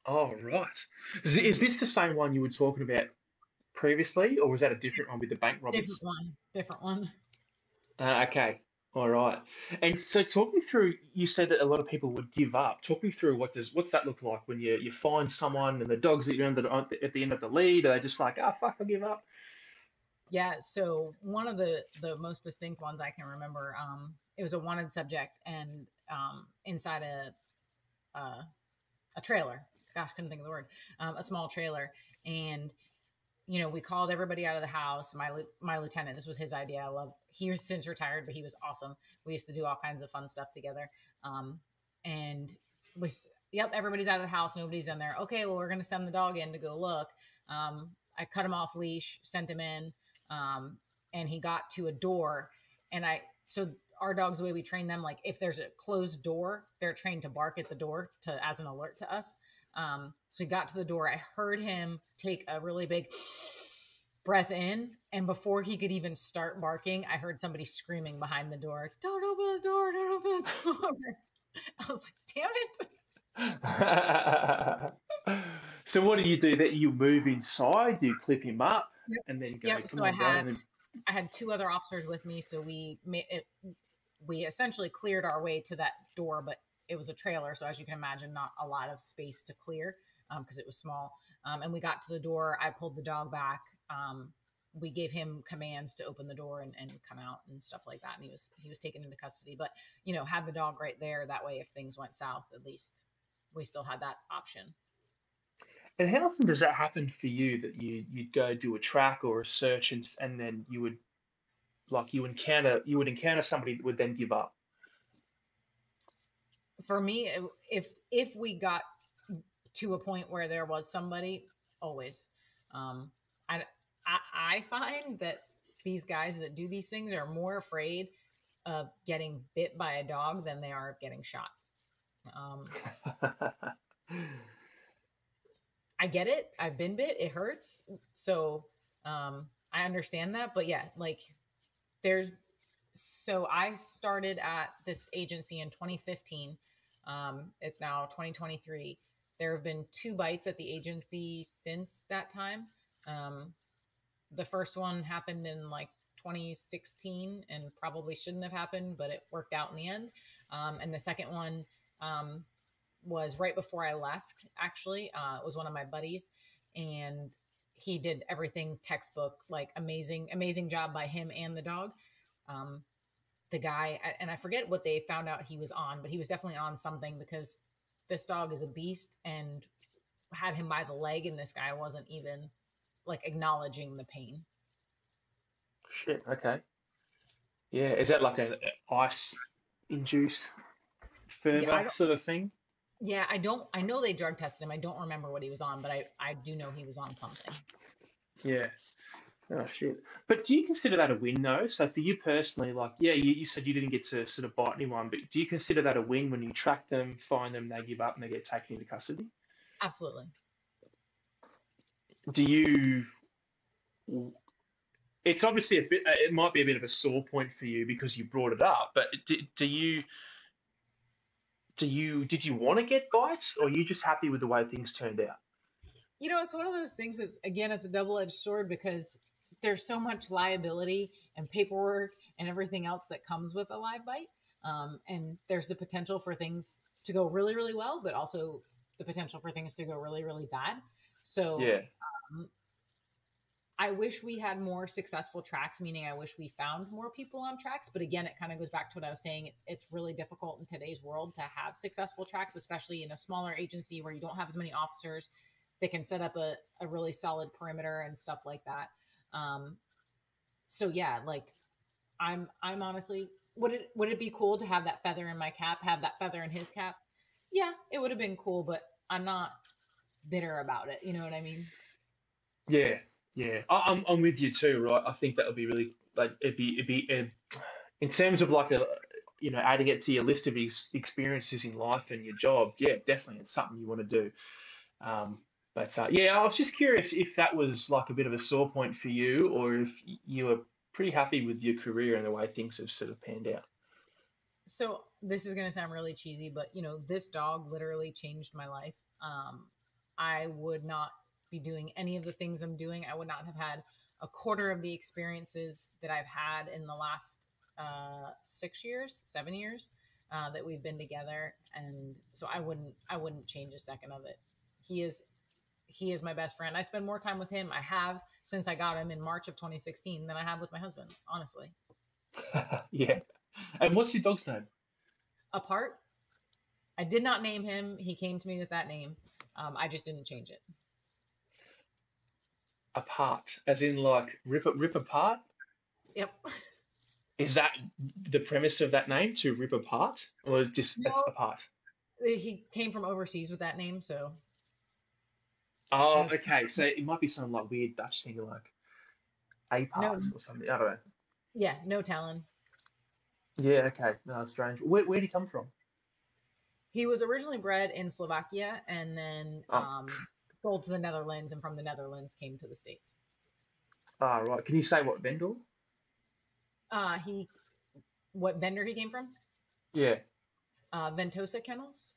A: Oh, right.
B: Mhm.
A: Is this the same one you were talking about previously, or was that a different one with the bank
B: Different
A: robbers?
B: one. Different one.
A: Okay. All right. And so talk me through, you said that a lot of people would give up. Talk me through what's that look like when you find someone and the dog's at the end of the lead, are they just like, oh fuck, I'll give up?
B: Yeah. So one of the most distinct ones I can remember, it was a wanted subject and inside a a trailer. Gosh, couldn't think of the word. A small trailer, and we called everybody out of the house. My lieutenant, this was his idea. I love. He was since retired, but he was awesome. We used to do all kinds of fun stuff together. And we, yep, everybody's out of the house. Nobody's in there. Okay, well, we're gonna send the dog in to go look. I cut him off leash, sent him in, um, and he got to a door. And so our dogs, the way we train them, like if there's a closed door, they're trained to bark at the door as an alert to us. So he got to the door. I heard him take a really big breath in, and before he could even start barking, I heard somebody screaming behind the door, "Don't open the door! Don't open the door!" I was like, "Damn it!"
A: So what do you do? That you move inside, you clip him up,
B: Yep.
A: and then go,
B: Yep.
A: come
B: So I
A: on, bro,
B: had
A: and then
B: I had two other officers with me, so we made it. We essentially cleared our way to that door, but it was a trailer, so as you can imagine, not a lot of space to clear because it was small. And we got to the door. I pulled the dog back. We gave him commands to open the door and come out and stuff like that. And he was taken into custody. But had the dog right there. That way, if things went south, at least we still had that option.
A: and how often does that happen for you that you'd go do a track or a search and then you would encounter somebody that would then give up?
B: For me, if we got to a point where there was somebody, always. Um, I, I find that these guys that do these things are more afraid of getting bit by a dog than they are of getting shot. Um, I get it. I've been bit. It hurts. So I understand that. But yeah, like there's so I started at this agency in 2015. It's now 2023. There have been two bites at the agency since that time. Um, the first one happened in like 2016 and probably shouldn't have happened, but it worked out in the end. And the second one um, was right before I left, actually. It was one of my buddies, and he did everything textbook, like amazing, amazing job by him and the dog. Um, the guy, and I forget what they found out he was on, but he was definitely on something because this dog is a beast and had him by the leg, and this guy wasn't even like acknowledging the pain.
A: Shit. Okay. Yeah. Is that like an ice induced
B: Yeah, I
A: fervor
B: don't.
A: sort of thing?
B: Yeah, I don't. I know they drug tested him. I don't remember what he was on, but I do know he was on something.
A: Yeah. Oh shit. But do you consider that a win though? So for you personally, like, yeah, you said you didn't get to sort of bite anyone, but do you consider that a win when you track them, find them, they give up, and they get taken into custody?
B: Absolutely.
A: Do you? It's obviously a bit. It might be a bit of a sore point for you because you brought it up. But do you? Did you want to get bites, or are you just happy with the way things turned out?
B: It's one of those things that's, again, it's a double edged sword because there's so much liability and paperwork and everything else that comes with a live bite. And there's the potential for things to go really, really well, but also the potential for things to go really, really bad. So
A: Yeah.
B: um, I wish we had more successful tracks, meaning I wish we found more people on tracks. But again, it kind of goes back to what I was saying. It's really difficult in today's world to have successful tracks, especially in a smaller agency where you don't have as many officers that can set up a really solid perimeter and stuff like that. Um, so yeah, like I'm honestly, would it be cool to have that feather in my cap, have that feather in his cap? Yeah, it would have been cool, but I'm not bitter about it. You know what I mean?
A: Yeah. Yeah, I'm with you too, right? I think that would be really like it'd be in terms of like a adding it to your list of experiences in life and your job. Yeah, definitely, it's something you want to do. But yeah, I was just curious if that was like a bit of a sore point for you, or if you were pretty happy with your career and the way things have sort of panned out.
B: So this is going to sound really cheesy, but this dog literally changed my life. I would not be doing any of the things I'm doing. I would not have had a quarter of the experiences that I've had in the last 6 years, 7 years that we've been together. And so I wouldn't change a second of it. He is, he is my best friend. I spend more time with him. I have since I got him in March of 2016 than I have with my husband, honestly.
A: Yeah. And what's your dog's name?
B: Apart, I did not name him. He came to me with that name. I just didn't change it.
A: Apart, as in like rip apart?
B: Yep.
A: Is that the premise of that name, to rip apart, or just
B: No,
A: as apart?
B: he came from overseas with that name, so
A: Oh,
B: no,
A: okay. So it might be some like weird Dutch thing like
B: no,
A: apart or something. I don't know.
B: yeah, no Talon.
A: Yeah, okay. No, that's strange. Where'd he come from?
B: He was originally bred in Slovakia and then
A: Oh,
B: sold to the Netherlands, and from the Netherlands came to the States.
A: right. Can you say what vendor?
B: He, what vendor he came from?
A: Yeah.
B: Ventosa Kennels.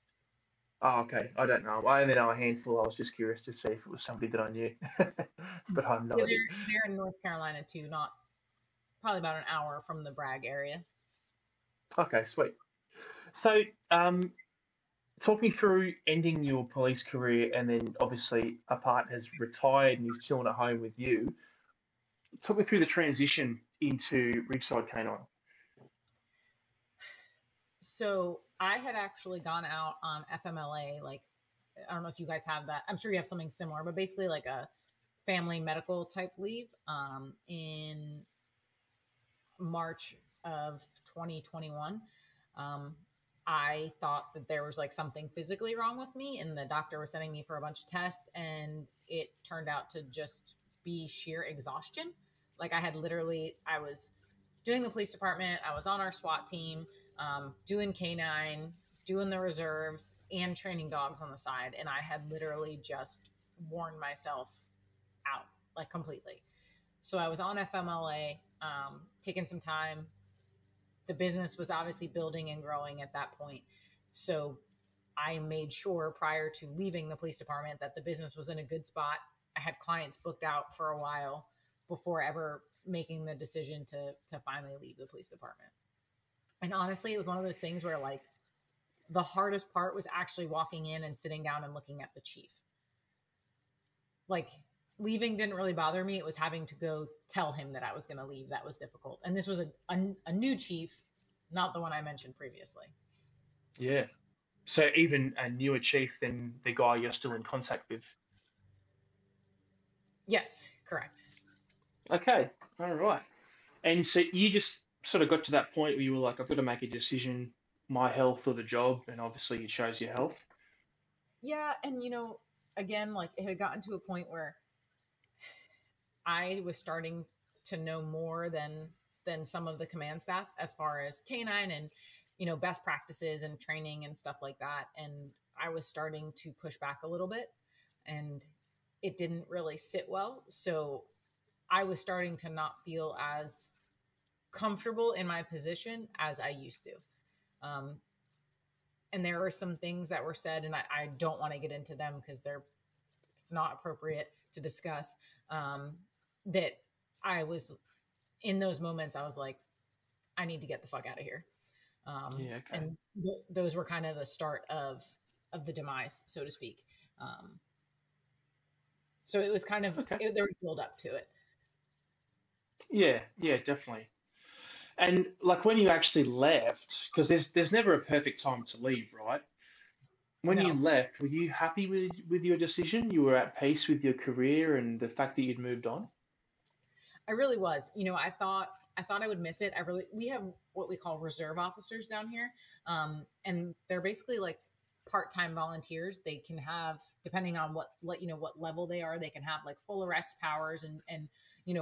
A: Oh, okay. I don't know. I only know a handful. I was just curious to see if it was somebody that I knew, but I have no
B: Yeah,
A: idea.
B: they're in North Carolina too, not probably about an hour from the Bragg area.
A: Okay, sweet. So, talk me through ending your police career, and then obviously Apart has retired and he's chilling at home with you. Talk me through the transition into Ridgeside K9.
B: So I had actually gone out on FMLA, like I don't know if you guys have that. I'm sure you have something similar, but basically like a family medical type leave in March of 2021. Um, I thought that there was like something physically wrong with me, and the doctor was sending me for a bunch of tests, and it turned out to just be sheer exhaustion. Like I was doing the police department, I was on our SWAT team, doing K9, doing the reserves, and training dogs on the side, and I had literally just worn myself out like completely. So I was on FMLA, taking some time. The business was obviously building and growing at that point. So I made sure prior to leaving the police department that the business was in a good spot. I had clients booked out for a while before ever making the decision to finally leave the police department. And honestly, it was one of those things where like the hardest part was actually walking in and sitting down and looking at the chief. Like leaving didn't really bother me. It was having to go tell him that I was going to leave that was difficult. And this was a new chief, not the one I mentioned previously.
A: Yeah. So even a newer chief than the guy you're still in contact with.
B: Yes, correct.
A: Okay. All right. And so you just sort of got to that point where you were like, I've got to make a decision, my health or the job, and obviously you chose your health.
B: Yeah. And, again, like it had gotten to a point where I was starting to know more than some of the command staff as far as K9 and, best practices and training and stuff like that. And I was starting to push back a little bit, and it didn't really sit well. So I was starting to not feel as comfortable in my position as I used to. Um, and there were some things that were said, and I don't want to get into them because it's not appropriate to discuss. That I was in those moments, I was like, I need to get the fuck out of here.
A: Yeah. Okay.
B: And those were kind of the start of the demise, so to speak. Um, so it was kind of
A: Okay.
B: there was build up to it.
A: Yeah. Yeah. Definitely. And like when you actually left, because there's never a perfect time to leave, right? When you
B: No,
A: left, were you happy with your decision? You were at peace with your career and the fact that you'd moved on?
B: I really was. I thought I would miss it. We have what we call reserve officers down here, and they're basically like part-time volunteers. They can have, depending on what level they are, they can have like full arrest powers and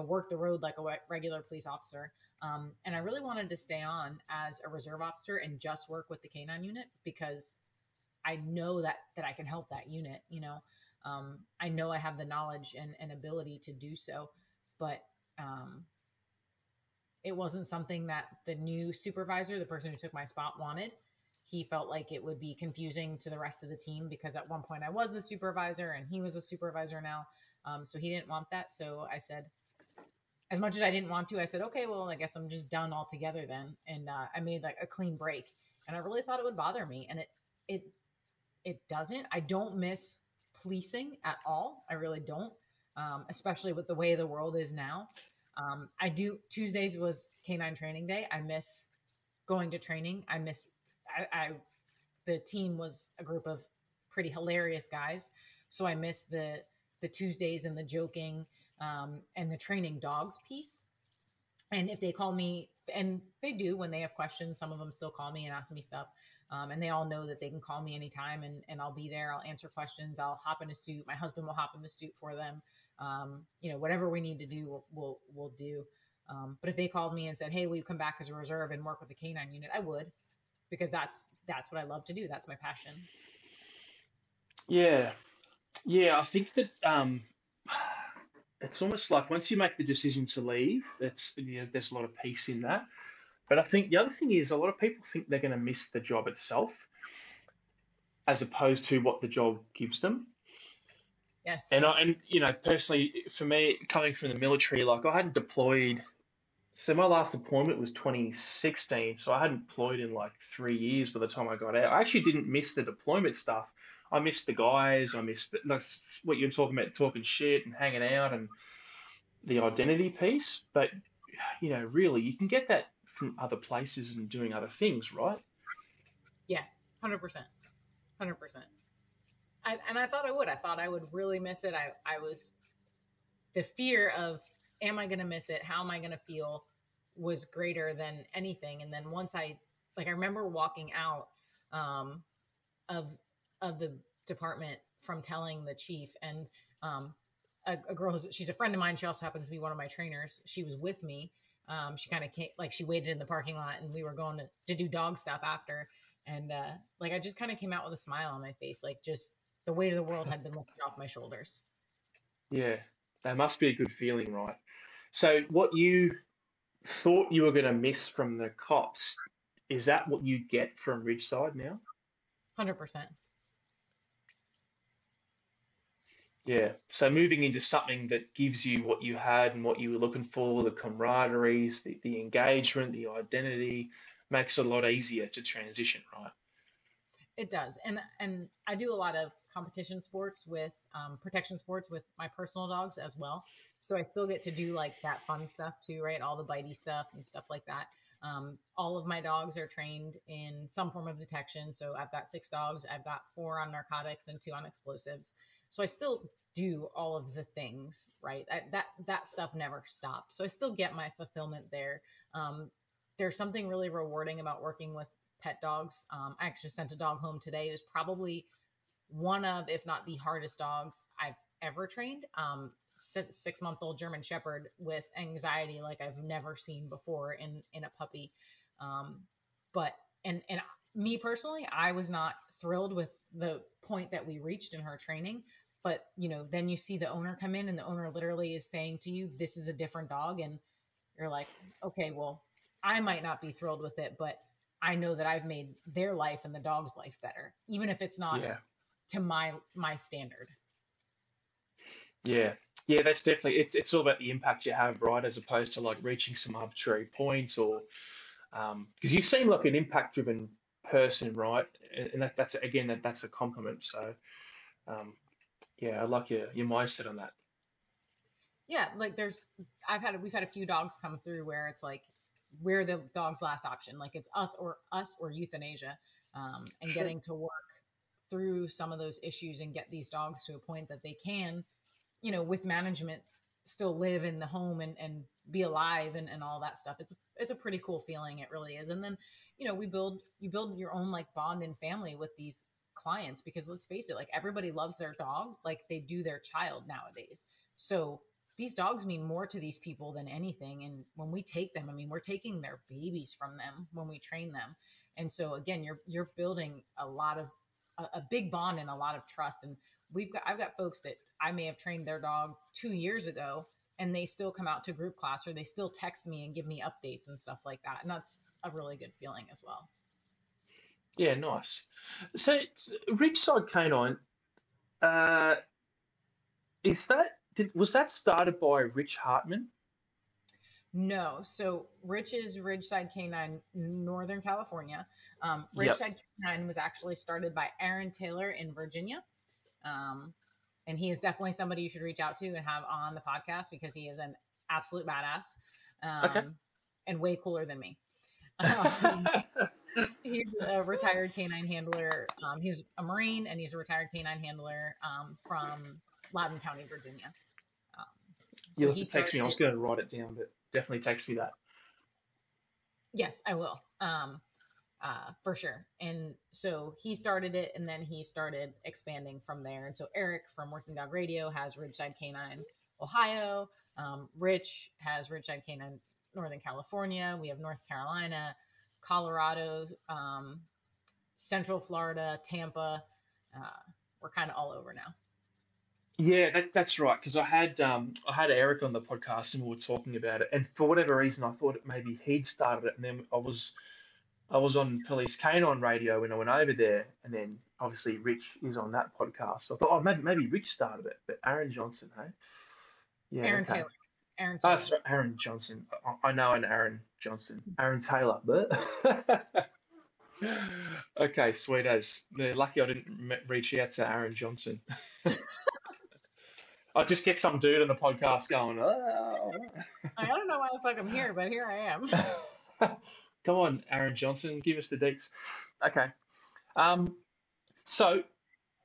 B: work the road like a regular police officer. And I really wanted to stay on as a reserve officer and just work with the K9 unit, because I know that I can help that unit. I know I have the knowledge and ability to do so, but it wasn't something that the new supervisor, the person who took my spot, wanted. He felt like it would be confusing to the rest of the team, because at one point I was the supervisor and he was a supervisor now. So he didn't want that. So I said, as much as I didn't want to, I said, okay, well, I guess I'm just done altogether then. And I made like a clean break, and I really thought it would bother me. And it doesn't. I don't miss policing at all. I really don't, especially with the way the world is now. I do. Tuesdays was K9 training day. I miss going to training. The team was a group of pretty hilarious guys. So I miss the Tuesdays and the joking, and the training dogs piece. And if they call me, and they do when they have questions, some of them still call me and ask me stuff. And they all know that they can call me anytime, and I'll be there. I'll answer questions. I'll hop in a suit. My husband will hop in the suit for them. Whatever we need to do, we'll do. But if they called me and said, hey, will you come back as a reserve and work with the K9 unit? I would, because that's what I love to do. That's my passion.
A: Yeah. Yeah, I think that it's almost like once you make the decision to leave, there's a lot of peace in that. But I think the other thing is, a lot of people think they're going to miss the job itself as opposed to what the job gives them.
B: Yes.
A: And personally, for me, coming from the military, like I hadn't deployed. So my last deployment was 2016. So I hadn't deployed in like 3 years by the time I got out. I actually didn't miss the deployment stuff. I missed the guys. I missed like what you're talking about, talking shit and hanging out and the identity piece. But really, you can get that from other places and doing other things, right?
B: Yeah, 100%. 100%. I thought I would. I thought I would really miss it. I was, the fear of, am I going to miss it? How am I going to feel, was greater than anything. And then once I remember walking out of the department from telling the chief, and a girl she's a friend of mine. She also happens to be one of my trainers. She was with me. She kind of came, she waited in the parking lot, and we were going to do dog stuff after. And I just kind of came out with a smile on my face, just the weight of the world had been lifted off my shoulders.
A: Yeah, that must be a good feeling, right? So what you thought you were going to miss from the cops, is that what you get from Ridgeside now?
B: 100%.
A: Yeah. So moving into something that gives you what you had and what you were looking for, the camaraderies, the engagement, the identity, makes it a lot easier to transition, right?
B: It does. And I do a lot of competition sports with protection sports with my personal dogs as well. So I still get to do that fun stuff too, right? All the bitey stuff and stuff like that. All of my dogs are trained in some form of detection. So I've got 6 dogs. I've got 4 on narcotics and 2 on explosives. So I still do all of the things, right? That stuff never stops. So I still get my fulfillment there. There's something really rewarding about working with pet dogs. I actually sent a dog home today. It was probably one of, if not the hardest dogs I've ever trained. 6-month-old German Shepherd with anxiety like I've never seen before in a puppy. But me personally, I was not thrilled with the point that we reached in her training. But, then you see the owner come in, and the owner literally is saying to you, this is a different dog. And you're like, okay, well, I might not be thrilled with it, but I know that I've made their life and the dog's life better, even if it's not to my standard.
A: Yeah. Yeah, that's definitely, it's all about the impact you have, right? As opposed to reaching some arbitrary points, or because you seem like an impact driven person, right? And that's a compliment. So I like your mindset on that.
B: Yeah, we've had a few dogs come through where it's we're the dog's last option. It's us or euthanasia, and getting to work through some of those issues and get these dogs to a point that they can, with management, still live in the home and be alive and all that stuff. It's a pretty cool feeling. It really is. And then, you build your own bond and family with these clients, because let's face it, like everybody loves their dog like they do their child nowadays. So these dogs mean more to these people than anything. And when we take them, I mean, we're taking their babies from them when we train them. And so again, you're building a big bond and a lot of trust. And I've got folks that I may have trained their dog 2 years ago, and they still come out to group class, or they still text me and give me updates and stuff like that. And that's a really good feeling as well.
A: Yeah, nice. So Ridgeside K9, was that started by Rich Hartman?
B: No. So Rich is Ridgeside K9, Northern California. Ridgeside K9 was actually started by Aaron Taylor in Virginia. And he is definitely somebody you should reach out to and have on the podcast, because he is an absolute badass.
A: Okay.
B: And way cooler than me. He's a retired canine handler. He's a Marine, and he's a retired canine handler from Loudoun County, Virginia.
A: So you'll have to text me. I was going to write it down, but definitely text me that.
B: Yes, I will. For sure. And so he started it, and then he started expanding from there. And so Eric from Working Dog Radio has Ridgeside K9 Ohio. Rich has Ridgeside K9 Northern California. We have North Carolina, Colorado, Central Florida, Tampa. We're kind of all over now.
A: Yeah, that's right. Because I had Eric on the podcast, and we were talking about it. And for whatever reason, I thought maybe he'd started it, and then I was on Police K9 Radio when I went over there, and then obviously Rich is on that podcast. So I thought, maybe Rich started it, but Aaron Johnson, hey? Yeah,
B: Aaron Taylor. Aaron Taylor.
A: Oh, sorry, Aaron Johnson. I know an Aaron Johnson. Aaron Taylor, but okay, sweet as. Lucky I didn't reach out to Aaron Johnson. I just get some dude on the podcast going, oh.
B: I don't know why the fuck I'm here, but here I am.
A: Come on, Aaron Johnson, give us the deets. Okay. So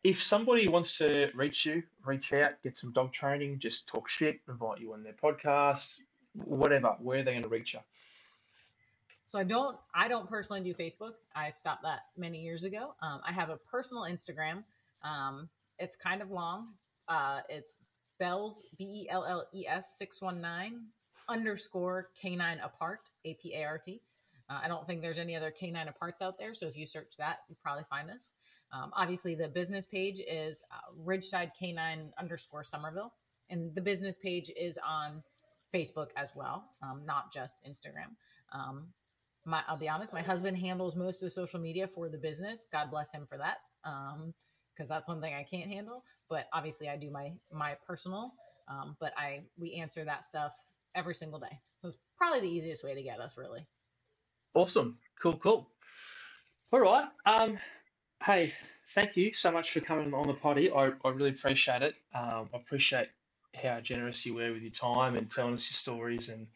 A: if somebody wants to reach out, get some dog training, just talk shit, invite you on their podcast, whatever, where are they going to reach you?
B: So I don't personally do Facebook. I stopped that many years ago. I have a personal Instagram. It's kind of long. It's Bells, BELLES 619_K9 apart, APART. I don't think there's any other K9 aparts out there. So if you search that, you probably find us. Obviously the business page is Ridgeside K9 _Somerville. And the business page is on Facebook as well. Not just Instagram. I'll be honest, my husband handles most of the social media for the business. God bless him for that. Because that's one thing I can't handle. But obviously I do my personal, but we answer that stuff every single day. So it's probably the easiest way to get us, really.
A: Awesome. Cool. All right. Hey, thank you so much for coming on the potty. I really appreciate it. I appreciate how generous you were with your time and telling us your stories, and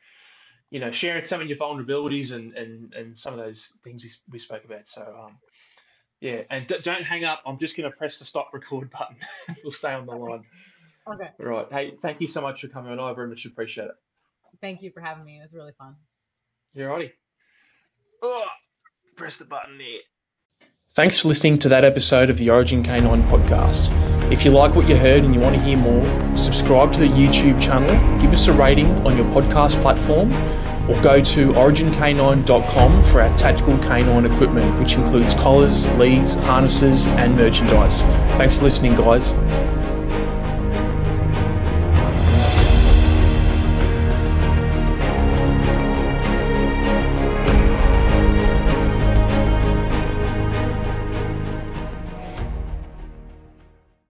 A: sharing some of your vulnerabilities and some of those things we spoke about. So yeah, and don't hang up. I'm just going to press the stop record button. We'll stay on the line.
B: Okay.
A: All right. Hey, thank you so much for coming on. I very much appreciate it.
B: Thank you for having me. It was really fun.
A: You're righty. Oh, press the button there.
C: Thanks for listening to that episode of the Origin K9 podcast. If you like what you heard and you want to hear more, subscribe to the YouTube channel, give us a rating on your podcast platform, or go to origink9.com for our tactical canine equipment, which includes collars, leads, harnesses, and merchandise. Thanks for listening, guys.